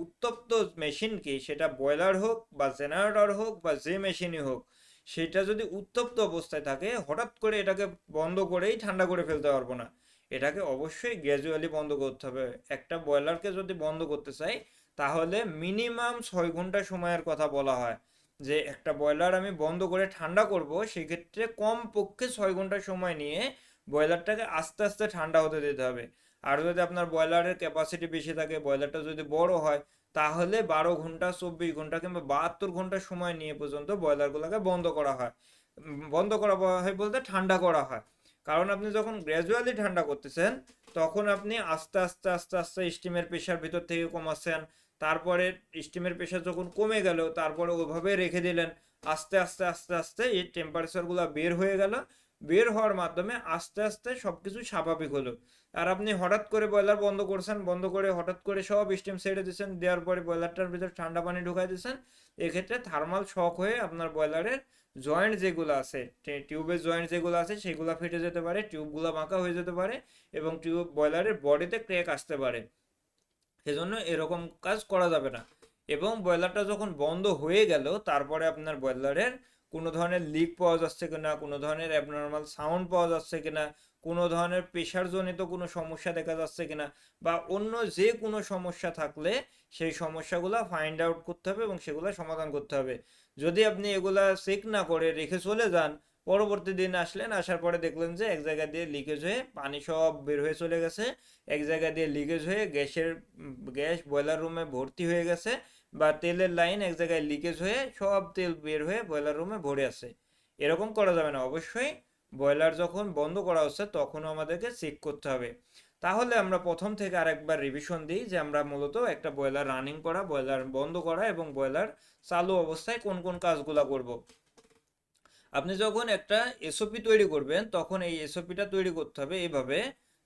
উত্তপ্ত মেশিনকে, সেটা বয়লার হোক বা জেনারেটর হোক বা যে মেশিনই হোক, সেটা যদি উত্তপ্ত অবস্থায় থাকে হঠাৎ করে এটাকে বন্ধ করেই ঠান্ডা করে ফেলতে পারবো না। এটাকে অবশ্যই গ্র্যাজুয়ালি বন্ধ করতে হবে। একটা বয়লারকে যদি বন্ধ করতে চাই, তাহলে মিনিমাম 6 ঘন্টা সময়ের কথা বলা হয়। যে একটা বয়লার আমি বন্ধ করে ঠান্ডা করব, সেক্ষেত্রে কমপক্ষে 6 ঘন্টা সময় নিয়ে বয়লারটাকে আস্তে আস্তে ঠান্ডা হতে দিতে হবে। আর যদি আপনার বয়লারের ক্যাপাসিটি বেশি থাকে, বয়লারটা যদি বড় হয়, তাহলে 12 ঘন্টা, 24 ঘন্টা কিংবা 72 ঘন্টা সময় নিয়ে পর্যন্ত বয়লারগুলোকে বন্ধ করা হয়। বন্ধ করা হয় বলতে ঠান্ডা করা হয়। কারণ আপনি যখন গ্র্যাজুয়ালি ঠান্ডা করতেছেন, তখন আপনি আস্তে আস্তে আস্তে আস্তে স্টিমের প্রেশার ভিতর থেকে কমাচ্ছেন, তারপরে স্টিমের প্রেশার যখন কমে গেল তারপরে ওইভাবে রেখে দিলেন, আস্তে আস্তে আস্তে আস্তে এই টেম্পারেচারগুলো বের হয়ে গেল, বের হওয়ার মাধ্যমে আস্তে আস্তে সবকিছু স্বাভাবিক হলো। আর আপনি হঠাৎ করে বয়লার বন্ধ করছেন, বন্ধ করে হঠাৎ করে সব স্টিম ছেড়ে দিচ্ছেন, দেওয়ার পরে বয়লারটার ভিতরে ঠান্ডা পানি ঢুকাই দিচ্ছেন, এক্ষেত্রে থার্মাল শক হয়ে আপনার বয়লারের জয়েন্ট যেগুলো আছে, টিউবের জয়েন্ট যেগুলো আছে সেগুলো ফেটে যেতে পারে, টিউবগুলো বাঁকা হয়ে যেতে পারে, এবং টিউব বয়লারের বডিতে ক্র্যাক আসতে পারে। সেজন্য এরকম কাজ করা যাবে না। এবং বয়লারটা যখন বন্ধ হয়ে গেল, তারপরে আপনার বয়লারের কোনো ধরনের লিক পাওয়া যাচ্ছে কিনা, কোনো ধরনের অ্যাবনর্মাল সাউন্ড পাওয়া যাচ্ছে কিনা, কোনো ধরনের প্রেশারজনিত কোনো সমস্যা দেখা যাচ্ছে কিনা, বা অন্য যে কোনো সমস্যা থাকলে সেই সমস্যাগুলো ফাইন্ড আউট করতে হবে এবং সেগুলো সমাধান করতে হবে। যদি আপনি এগুলা চেক না করে রেখে চলে যান পরবর্তী দিন আসলেন, আসার পরে দেখলেন যে এক জায়গা দিয়ে লিকেজ হয়ে পানি সব বের হয়ে চলে গেছে, এক জায়গা দিয়ে লিকেজ হয়ে গ্যাস বয়লার রুমে ভর্তি হয়ে গেছে, বা তেলের লাইন এক জায়গায় লিকেজ হয়ে সব তেল বের হয়ে বয়লার রুমে ভরে আছে। এরকম করা যাবে না, অবশ্যই বয়লার যখন বন্ধ করা হচ্ছে তখনও আমাদেরকে চেক করতে হবে। তাহলে আমরা প্রথম থেকে আরেকবার রিভিশন দিই যে আমরা মূলত একটা বয়লার রানিং করা, বয়লার বন্ধ করা এবং বয়লার চালু অবস্থায় কোন কোন কাজগুলো করব। আপনি যখন একটা এসওপি তৈরি করবেন তখন এই এসওপিটা তৈরি করতে হবে এইভাবে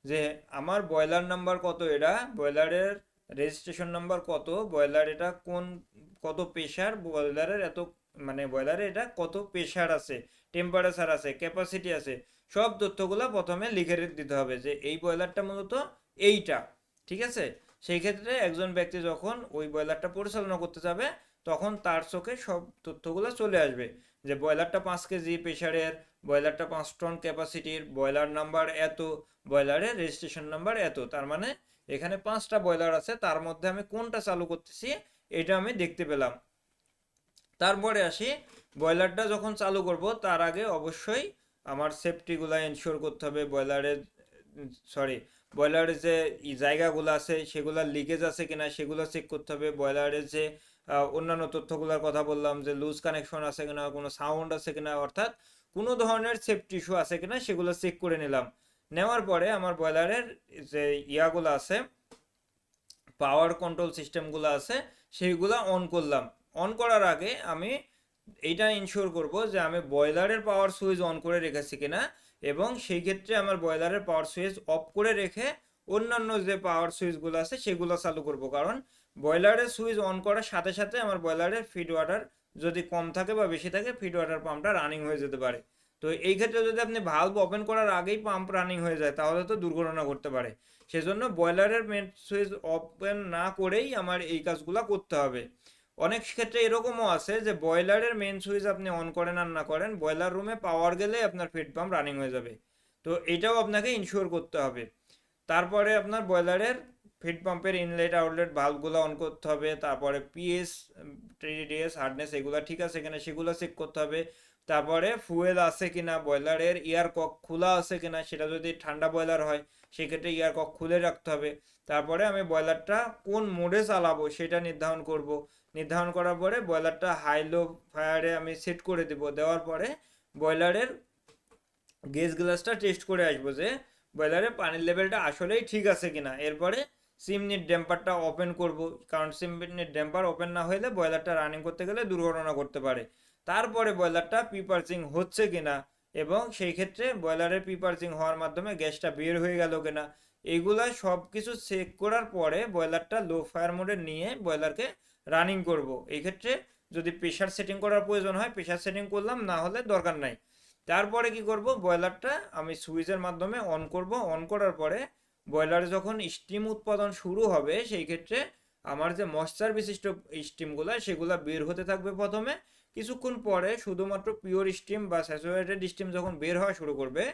যে আমার বয়লার নাম্বার কত, এটা বয়লারের রেজিস্ট্রেশন নাম্বার কত, বয়লার এটা কোন কত প্রেশার, বয়লারের এত মানে বয়লারে এটা কত প্রেশার আছে, টেম্পারেচার আছে, ক্যাপাসিটি আছে, সব তথ্যগুলো প্রথমে লিখে দিতে হবে যে এই বয়লারটা মূলত এইটা। ঠিক আছে, সেই ক্ষেত্রে একজন ব্যক্তি যখন ওই বয়লারটা পরিচালনা করতে যাবে তখন তার চোখে সব তথ্যগুলো চলে আসবে যে বয়লারটা 5 কেজি প্রেশারের, বয়লারটা 5 টন ক্যাপাসিটির, বয়লার নাম্বার এত, বয়লারের রেজিস্ট্রেশন নাম্বার এত। তার মানে এখানে 5টা বয়লার আছে, তার মধ্যে আমি কোনটা চালু করতেছি এটা আমি দেখতে পেলাম। তারপরে আসি, বয়লারটা যখন চালু করব তার আগে অবশ্যই আমার সেফটিগুলো এনশিওর করতে হবে। বয়লারের যে জায়গাগুলো আছে সেগুলো লিকেজ আছে কিনা সেগুলো চেক করতে হবে। বয়লারের যে অন্যান্য তথ্যগুলোর কথা বললাম যে লুজ কানেকশন আছে কিনা, কোনো সাউন্ড আছে কিনা, অর্থাৎ কোনো ধরনের সেফটি ইস্যু আছে কিনা সেগুলো চেক করে নিলাম। নেওয়ার পরে আমার বয়লারের যে ইয়াগুলো আছে, পাওয়ার কন্ট্রোল সিস্টেমগুলো আছে, সেইগুলো অন করলাম। অন করার আগে আমি এইটা ইনশিওর করব যে আমি বয়লারের পাওয়ার সুইচ অন করে রেখেছি কিনা, এবং সেই ক্ষেত্রে আমার বয়লারের পাওয়ার সুইচ অফ করে রেখে অন্যান্য যে পাওয়ার সুইচগুলো আছে সেগুলো চালু করব। কারণ বয়লারের সুইচ অন করার সাথে সাথে আমার বয়লারের ফিড ওয়াটার যদি কম থাকে বা বেশি থাকে, ফিড ওয়াটার পাম্পটা রানিং হয়ে যেতে পারে। তো এই ক্ষেত্রে যদি আপনি ভালভ ওপেন করার আগেই পাম্প রানিং হয়ে যায় তাহলে তো দুর্ঘটনা ঘটতে পারে। সেজন্য বয়লারের মেন সুইচ ওপেন না করেই আমার এই কাজগুলো করতে হবে। অনেক ক্ষেত্রে এরকমও আছে যে বয়লারের মেন সুইচ আপনি অন করেন আর না করেন, বয়লার রুমে পাওয়ার গেলে আপনার ফিড পাম্প রানিং হয়ে যাবে। তো এটাও আপনাকে ইনশিওর করতে হবে। তারপরে আপনার বয়লারের ফিড পাম্পের ইনলেট আউটলেট ভালভগুলো অন করতে হবে। তারপরে পিএস, টিডিএস, হার্ডনেস এগুলো ঠিক আছে কিনা সেগুলো চেক করতে হবে। তারপরে ফুয়েল আছে কিনা, বয়লারের এয়ার কক খোলা আছে কিনা, সেটা যদি ঠান্ডা বয়লার হয় সেক্ষেত্রে এয়ার কক খুলে রাখতে হবে। তারপরে আমি বয়লারটা কোন মোডে চালাবো সেটা নির্ধারণ করব। নির্ধারণ করার পরে বয়লারটা হাই লো ফায়ারে আমি সেট করে দেব। দেওয়ার পরে বয়লারের গেজ গ্লাসটা টেস্ট করে আসবো যে বয়লারে পানির লেভেলটা আসলেই ঠিক আছে কিনা। এরপরে চিমনির ড্যাম্পারটা ওপেন করব, কারণ চিমনির ড্যাম্পার ওপেন না হলে বয়লারটা রানিং করতে গেলে দুর্ঘটনা করতে পারে। তারপরে বয়লারটা প্রিপার্চিং হচ্ছে কিনা, এবং সেই ক্ষেত্রে বয়লারের প্রিপার্চিং হওয়ার মাধ্যমে গ্যাসটা বের হয়ে গেল কিনা, এইগুলা সব কিছু চেক করার পরে বয়লারটা লো ফায়ার মোডে নিয়ে বয়লারকে রানিং করব। এই ক্ষেত্রে যদি প্রেশার সেটিং করার প্রয়োজন হয় প্রেশার সেটিং করলাম, না হলে দরকার নাই। তারপরে কি করব, বয়লারটা আমি সুইচের মাধ্যমে অন করব। অন করার পরে বয়লারে যখন স্টিম উৎপাদন শুরু হবে সেই ক্ষেত্রে আমার যে ময়েশ্চার বিশিষ্ট স্টিমগুলো সেগুলো বের হতে থাকবে প্রথমে। কিছুক্ষণ পরে শুধুমাত্র পিওর স্টিম বা স্যাচুরেটেড স্টিম যখন বের হওয়া শুরু করবে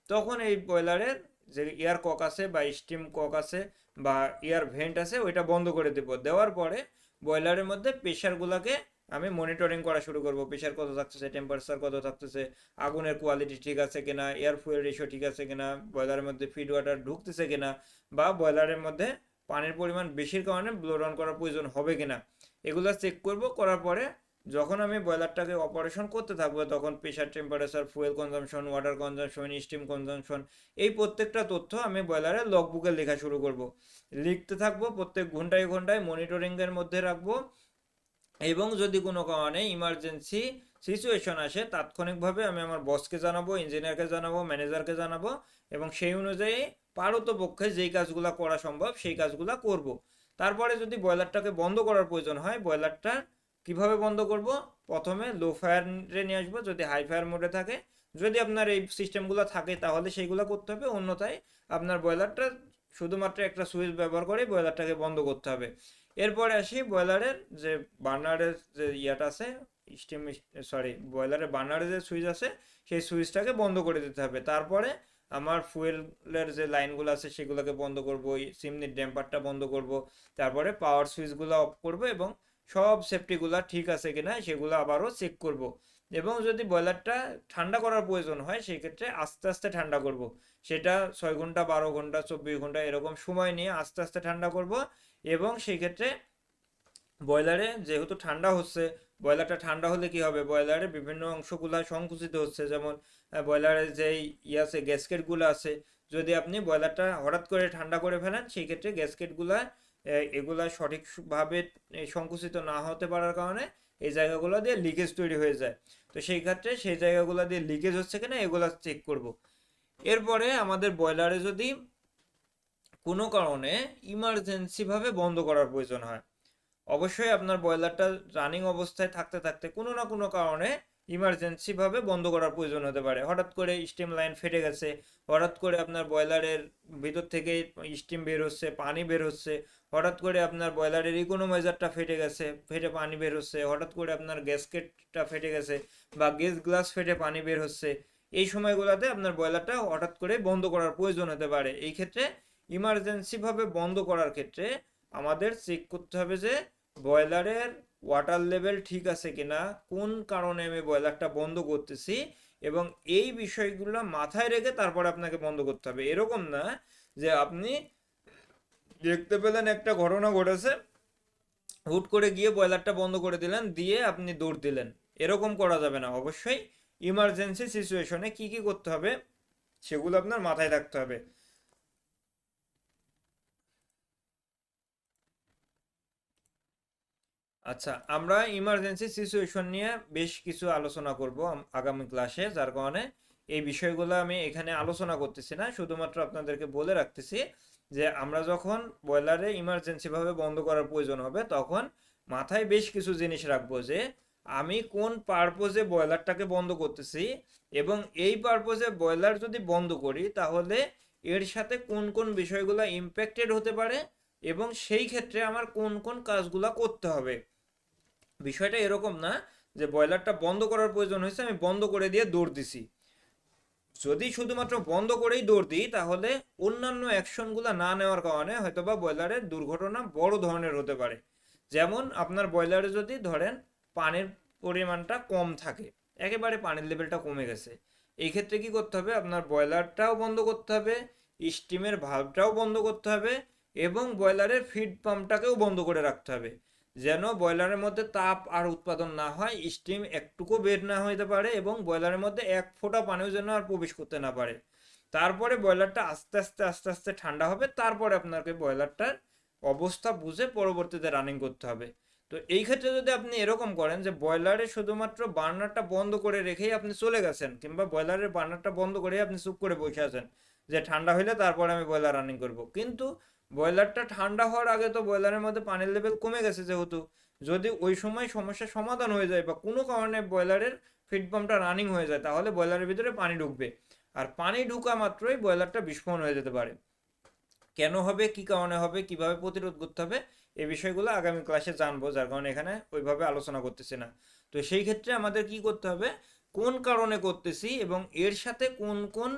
তখন এই বয়লারের যে এয়ার কক আছে বা স্টিম কক আছে বা এয়ার ভেন্ট আছে ওইটা বন্ধ করে দেব। দেওয়ার পরে বয়লারের মধ্যে প্রেশারগুলোকে আমি মনিটরিং করা শুরু করব। প্রেশার কত থাকতেছে, টেম্পারেচার কত থাকতেছে, আগুনের কোয়ালিটি ঠিক আছে কিনা, এয়ার ফুয়েল রেশিও ঠিক আছে কিনা, বয়লারের মধ্যে ফিড ওয়াটার ঢুকতেছে কিনা, বা বয়লারের মধ্যে পানির পরিমাণ বেশির কারণে ব্লো ডাউন করার প্রয়োজন হবে কিনা, এগুলো চেক করব। করার পরে যখন আমি বয়লারটাকে অপারেশন করতে থাকবো তখন pressure, temperature, fuel consumption, water consumption, steam consumption, এই প্রত্যেকটা তথ্য আমি বয়লারের লগবুকে লেখা শুরু করব। লিখতে থাকবো, প্রত্যেক ঘন্টায় ঘন্টায় মনিটরিংয়ের মধ্যে রাখবো। এবং যদি কোনো কারণে ইমার্জেন্সি সিচুয়েশন আসে তাৎক্ষণিকভাবে আমি আমার বসকে জানাবো, ইঞ্জিনিয়ারকে জানাবো, ম্যানেজারকে জানাবো, এবং সেই অনুযায়ী পারতপক্ষে যেই কাজগুলো করা সম্ভব সেই কাজগুলো করব। তারপরে যদি বয়লারটাকে বন্ধ করার প্রয়োজন হয়, বয়লারটা কিভাবে বন্ধ করব, প্রথমে লো ফায়ারে নিয়ে আসবো যদি হাই ফায়ার মোডে থাকে। যদি আপনার এই সিস্টেমগুলো থাকে তাহলে সেইগুলো করতে হবে, অন্যথায় আপনার বয়লারটা শুধুমাত্র একটা সুইচ ব্যবহার করে বয়লারটাকে বন্ধ করতে হবে। এরপরে আসি বয়লারের যে বার্নারের যে ইয়াটা আছে, স্টিম, বয়লারের বার্নারের যে সুইচ আছে সেই সুইচটাকে বন্ধ করে দিতে হবে। তারপরে আমার ফুয়েলের যে লাইনগুলো আছে সেগুলোকে বন্ধ করব, চিমনির ড্যাম্পারটা বন্ধ করব, তারপরে পাওয়ার সুইচগুলো অফ করব এবং সব সেফটিগুলো ঠিক আছে কিনা সেগুলো আবারও চেক করব। এবং যদি বয়লারটা ঠান্ডা করার প্রয়োজন হয় সেই ক্ষেত্রে আস্তে আস্তে ঠান্ডা করব। সেটা 6 ঘন্টা, 12 ঘন্টা, 24 ঘন্টা এরকম সময় নিয়ে আস্তে আস্তে ঠান্ডা করব। এবং সেই ক্ষেত্রে বয়লারে যেহেতু ঠান্ডা হচ্ছে, বয়লারটা ঠান্ডা হলে কি হবে, বয়লারের বিভিন্ন অংশগুলা সংকুচিত হচ্ছে, যেমন বয়লারের যে আছে গ্যাসকেটগুলো আছে, যদি আপনি বয়লারটা হঠাৎ করে ঠান্ডা করে ফেলেন সেই ক্ষেত্রে গ্যাসকেটগুলা এগুলা সঠিকভাবে সংকুচিত না হতে পারার কারণে এই জায়গাগুলো দিয়ে লিকেজ তৈরি হয়ে যায়। তো সেই ক্ষেত্রে সেই জায়গাগুলো দিয়ে লিকেজ হচ্ছে কিনা এগুলা চেক করব। এরপরে আমাদের বয়লারে যদি কোনো কারণে ইমার্জেন্সিভাবে বন্ধ করার প্রয়োজন হয়, অবশ্যই আপনার বয়লারটা রানিং অবস্থায় থাকতে থাকতে কোনো না কোনো কারণে ইমার্জেন্সি ভাবে বন্ধ করার প্রয়োজন হতে পারে। হঠাৎ করে স্টিম লাইন ফেটে গেছে, হঠাৎ করে আপনার বয়লারের ভিতর থেকে স্টিম বের হচ্ছে, পানি বের হচ্ছে, হঠাৎ করে আপনার বয়লারের ইকোনোমাইজারটা ফেটে গেছে, ফেটে পানি বের হচ্ছে, হঠাৎ করে আপনার গ্যাসকেটটা ফেটে গেছে বা গ্যাস গ্লাস ফেটে পানি বের হচ্ছে, এই সময়গুলোতে আপনার বয়লারটা হঠাৎ করে বন্ধ করার প্রয়োজন হতে পারে। এই ক্ষেত্রে ইমার্জেন্সি ভাবে বন্ধ করার ক্ষেত্রে আমাদের চেক করতে হবে যে বয়লারের ওয়াটার লেভেল ঠিক আছে কিনা, কোন কারণে আমি বয়লারটা বন্ধ করতেছি, এবং এই বিষয়গুলো মাথায় রেখে তারপরে আপনাকে বন্ধ করতে হবে। এরকম না যে আপনি দেখতে পেলেন একটা ঘটনা ঘটেছে, হুট করে গিয়ে বয়লারটা বন্ধ করে দিলেন, দিয়ে আপনি দৌড় দিলেন, এরকম করা যাবে না। অবশ্যই ইমার্জেন্সি সিচুয়েশনে কি কি করতে হবে সেগুলো আপনার মাথায় রাখতে হবে। আচ্ছা, আমরা ইমার্জেন্সি সিচুয়েশন নিয়ে বেশ কিছু আলোচনা করব আগামী ক্লাসে, যার কারণে এই বিষয়গুলো আমি এখানে আলোচনা করতেছি না, শুধুমাত্র আপনাদেরকে বলে রাখতেছি যে আমরা যখন বয়লারে ইমার্জেন্সি ভাবে বন্ধ করার প্রয়োজন হবে তখন মাথায় বেশ কিছু জিনিস রাখবো, যে আমি কোন পারপোজে বয়লারটাকে বন্ধ করতেছি, এবং এই পারপোজে বয়লার যদি বন্ধ করি তাহলে এর সাথে কোন কোন বিষয়গুলো ইম্প্যাক্টেড হতে পারে, এবং সেই ক্ষেত্রে আমার কোন কোন কাজগুলো করতে হবে। বিষয়টা এরকম না যে বয়লারটা বন্ধ করার প্রয়োজন হয়েছে আমি বন্ধ করে দিয়ে দৌড় দিছি। যদি শুধুমাত্র বন্ধ করেই দৌড় দিই তাহলে অন্যান্য অ্যাকশনগুলো না নেওয়ার কারণে হয়তোবা বয়লারের দুর্ঘটনা বড় ধরনের হতে পারে। যেমন আপনার বয়লারে যদি ধরেন পানির পরিমাণটা কম থাকে, একেবারে পানির লেভেলটা কমে গেছে, এই ক্ষেত্রে কি করতে হবে, আপনার বয়লারটাও বন্ধ করতে হবে, স্টিমের ভালভটাও বন্ধ করতে হবে, এবং বয়লারের ফিড পাম্পটাকেও বন্ধ করে রাখতে হবে, যেন বয়লারের মধ্যে তাপ আর উৎপাদন না হয়, স্টিম একটুকু বের না হইতে পারে, এবং বয়লারের মধ্যে এক ফোঁটা পানিও যেন আর প্রবেশ করতে না পারে। তারপরে বয়লারটা আস্তে আস্তে আস্তে আস্তে ঠান্ডা হবে, তারপরে আপনাকে বয়লারটার অবস্থা বুঝে পরবর্তীতে রানিং করতে হবে। তো এই ক্ষেত্রে যদি আপনি এরকম করেন যে বয়লারে শুধুমাত্র বার্নারটা বন্ধ করে রেখেই আপনি চলে গেছেন, কিংবা বয়লারের বার্নারটা বন্ধ করেই আপনি চুপ করে বসে আছেন যে ঠান্ডা হইলে তারপরে আমি বয়লার রানিং করব, কিন্তু বয়লারটা ঠান্ডা হওয়ার আগে তো বয়লারের মধ্যে পানির লেভেল কমে গেছে, যেহেতু যদি ওই সময় সমস্যার সমাধান হয়ে যায় বা কোনো কারণে বয়লারের ফিড পাম্পটা রানিং হয়ে যায় তাহলে বয়লারের ভিতরে পানি ঢুকবে, আর পানি ঢুকা মাত্রই বয়লারটা বিস্ফোরণ হয়ে যেতে পারে। কেন হবে, কি কারণে হবে, কিভাবে প্রতিরোধ করতে হবে, এই বিষয়গুলো আগামী ক্লাসে জানবো, যার কারণে এখানে ওইভাবে আলোচনা করতেছি না। তো সেই ক্ষেত্রে আমাদের কি করতে হবে, কোন কারণে করতেছি এবং এর সাথে কোন কোন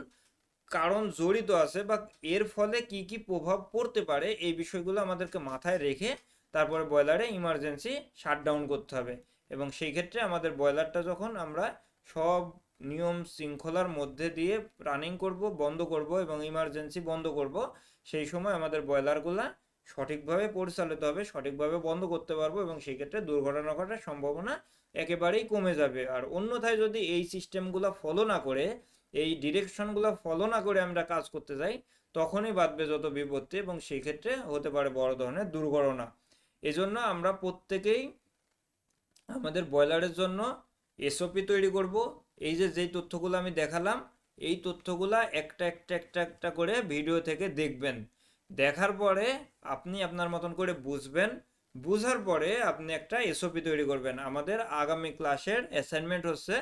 কারণ জড়িত আছে বা এর ফলে কি কি প্রভাব পড়তে পারে, এই বিষয়গুলো আমাদেরকে মাথায় রেখে তারপরে বয়লারে ইমার্জেন্সি শাটডাউন করতে হবে। এবং সেই ক্ষেত্রে আমাদের বয়লারটা যখন আমরা সব নিয়ম শৃঙ্খলার মধ্যে দিয়ে রানিং করব, বন্ধ করব এবং ইমার্জেন্সি বন্ধ করব, সেই সময় আমাদের বয়লারগুলা সঠিকভাবে পরিচালিত হবে, সঠিকভাবে বন্ধ করতে পারবো, এবং সেই ক্ষেত্রে দুর্ঘটনা ঘটার সম্ভাবনা একেবারেই কমে যাবে। আর অন্যথায় যদি এই সিস্টেমগুলো ফলো না করে, এই ডিরেকশনগুলো ফলো না করে আমরা কাজ করতে যাই, তখনই বাঁধবে যত বিপত্তি, এবং সেই ক্ষেত্রে হতে পারে বড় ধরনের দুর্ঘটনা। এজন্য আমরা প্রত্যেকেই আমাদের বয়লারের জন্য এসওপি তৈরি করব। এই যে যেই তথ্যগুলো আমি দেখালাম, এই তথ্যগুলা একটা একটা একটা একটা করে ভিডিও থেকে দেখবেন, দেখার পরে আপনি আপনার মতন করে বুঝবেন, বুঝার পরে আপনি একটা এসওপি তৈরি করবেন। আমাদের আগামী ক্লাসের অ্যাসাইনমেন্ট হচ্ছে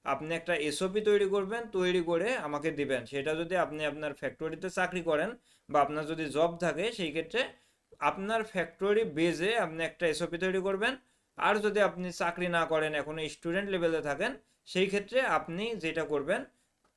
আপনি একটা এসওপি তৈরি করবেন, তৈরি করে আমাকে দিবেন। সেটা যদি আপনি আপনার ফ্যাক্টরিতে চাকরি করেন বা আপনার যদি জব থাকে, সেই ক্ষেত্রে আপনার ফ্যাক্টরি বেজে আপনি একটা এসওপি তৈরি করবেন। আর যদি আপনি চাকরি না করেন, এখনো স্টুডেন্ট লেভেলে থাকেন, সেই ক্ষেত্রে আপনি যেটা করবেন,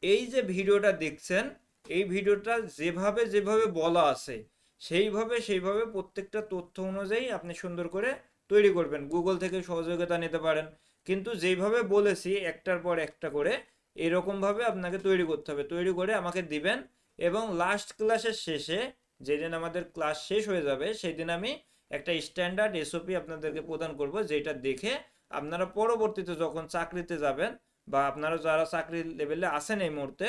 এই যে ভিডিওটা দেখছেন, এই ভিডিওটা যেভাবে যেভাবে বলা আছে সেইভাবে সেইভাবে প্রত্যেকটা তথ্য অনুযায়ী আপনি সুন্দর করে তৈরি করবেন। গুগল থেকে সহযোগিতা নিতে পারেন, কিন্তু যেইভাবে বলেছি একটার পর একটা করে এরকমভাবে আপনাকে তৈরি করতে হবে, তৈরি করে আমাকে দিবেন। এবং লাস্ট ক্লাসের শেষে, যেদিন আমাদের ক্লাস শেষ হয়ে যাবে, সেই দিন আমি একটা স্ট্যান্ডার্ড এসওপি আপনাদেরকে প্রদান করব, যেটা দেখে আপনারা পরবর্তীতে যখন চাকরিতে যাবেন, বা আপনারা যারা চাকরির লেভেলে আছেন এই মুহূর্তে,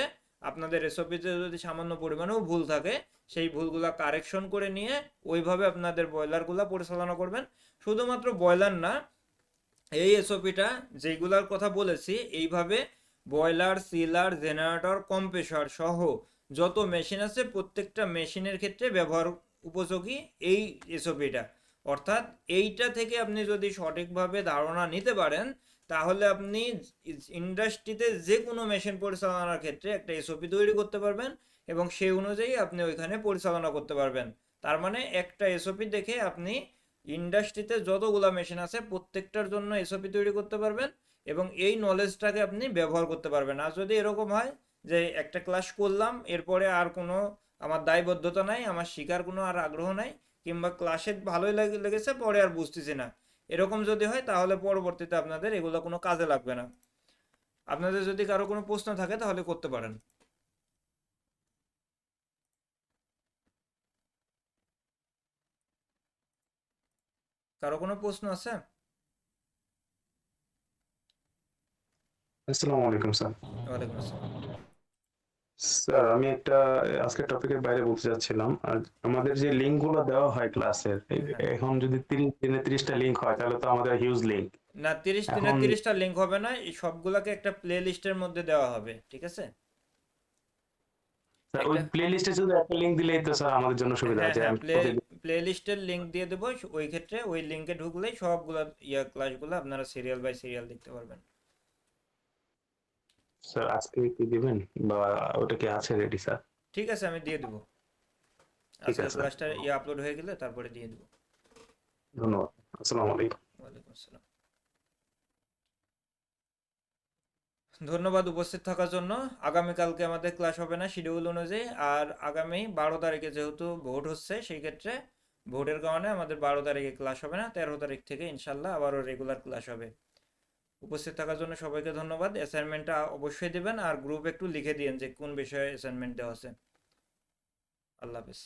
আপনাদের এসওপিতে যদি সামান্য পরিমাণেও ভুল থাকে, সেই ভুলগুলা কারেকশন করে নিয়ে ওইভাবে আপনাদের বয়লারগুলা পরিচালনা করবেন। শুধুমাত্র বয়লার না, এই এসওপিটা যেইগুলার কথা বলেছি এইভাবে বয়লার, সিলার, জেনারেটর, কম্প্রেসর সহ যত মেশিন আছে প্রত্যেকটা মেশিনের ক্ষেত্রে ব্যবহার উপযোগী এই এসওপিটা। অর্থাৎ এইটা থেকে আপনি যদি সঠিকভাবে ধারণা নিতে পারেন, তাহলে আপনি ইন্ডাস্ট্রিতে যে কোনো মেশিন পরিচালনার ক্ষেত্রে একটা এসওপি তৈরি করতে পারবেন এবং সেই অনুযায়ী আপনি ওইখানে পরিচালনা করতে পারবেন। তার মানে একটা এসওপি দেখে আপনি ইন্ডাস্ট্রিতে যতগুলো মেশিন আছে প্রত্যেকটার জন্য এসওপি তৈরি করতে পারবেন এবং এই নলেজটাকে আপনি ব্যবহার করতে পারবেন। আর যদি এরকম হয় যে একটা ক্লাস করলাম, এরপরে আর কোনো আমার দায়বদ্ধতা নাই, আমার শিকার কোনো আর আগ্রহ নাই, কিংবা ক্লাসে ভালোই লেগেছে পরে আর বুঝতেছি না, এরকম যদি হয় তাহলে পরবর্তীতে আপনাদের এগুলো কোনো কাজে লাগবে না। আপনাদের যদি কারো কোনো প্রশ্ন থাকে তাহলে করতে পারেন। কারো কোনো প্রশ্ন আছে? আসসালামু আলাইকুম স্যার। ওয়ালাইকুম আসসালাম। স্যার আমি একটা আজকের টপিকের বাইরে বলতে চাচ্ছিলাম। আর আমাদের যে লিঙ্ক গুলো দেওয়া হয় ক্লাসের, হ্যাঁ, এখন যদি 30 দিনে 30টা লিঙ্ক হয় তাহলে তো আমাদের হিউজ লিঙ্ক। না, 30 দিনে এখন 30টা লিঙ্ক হবে না, এই সবগুলাকে একটা প্লে লিস্টের মধ্যে দেওয়া হবে, ঠিক আছে? স্যার ওই একটা, প্লে লিস্টে শুধু একটা লিঙ্ক দিলেই তো স্যার আমাদের জন্য সুবিধা হ্যাঁ আছে। হ্যাঁ, আমি প্লে প্রতিদিন প্লে লিস্টের লিঙ্ক দিয়ে দেবো। ওই ক্ষেত্রে ওই লিঙ্কে ঢুকলেই সবগুলা ক্লাসগুলো আপনারা সিরিয়াল বাই সিরিয়াল দেখতে পারবেন। স্যার আজকে কি দিবেন বা ওটা কি আছে রেডি স্যার? ঠিক আছে, আমি দিয়ে দেবো। ঠিক আজকের আছে স্যার, ক্লাসটা আপলোড হয়ে গেলে তারপরে দিয়ে দেবো। ধন্যবাদ। আসসালামু আলাইকুম। ওয়ালাইকুম আসসালাম। ধন্যবাদ উপস্থিত থাকার জন্য। আগামীকালকে আমাদের ক্লাস হবে না শিডিউল অনুযায়ী, আর আগামী 12 তারিখে যেহেতু ভোট হচ্ছে, সেই ক্ষেত্রে ভোটের কারণে আমাদের 12 তারিখে ক্লাস হবে না, 13 তারিখ থেকে ইনশাল্লাহ আবারও রেগুলার ক্লাস হবে। উপস্থিত থাকার জন্য সবাইকে ধন্যবাদ। অ্যাসাইনমেন্টটা অবশ্যই দেবেন আর গ্রুপ একটু লিখে দিন যে কোন বিষয়ে অ্যাসাইনমেন্ট দেওয়া আছে। আল্লাহ হাফেজ।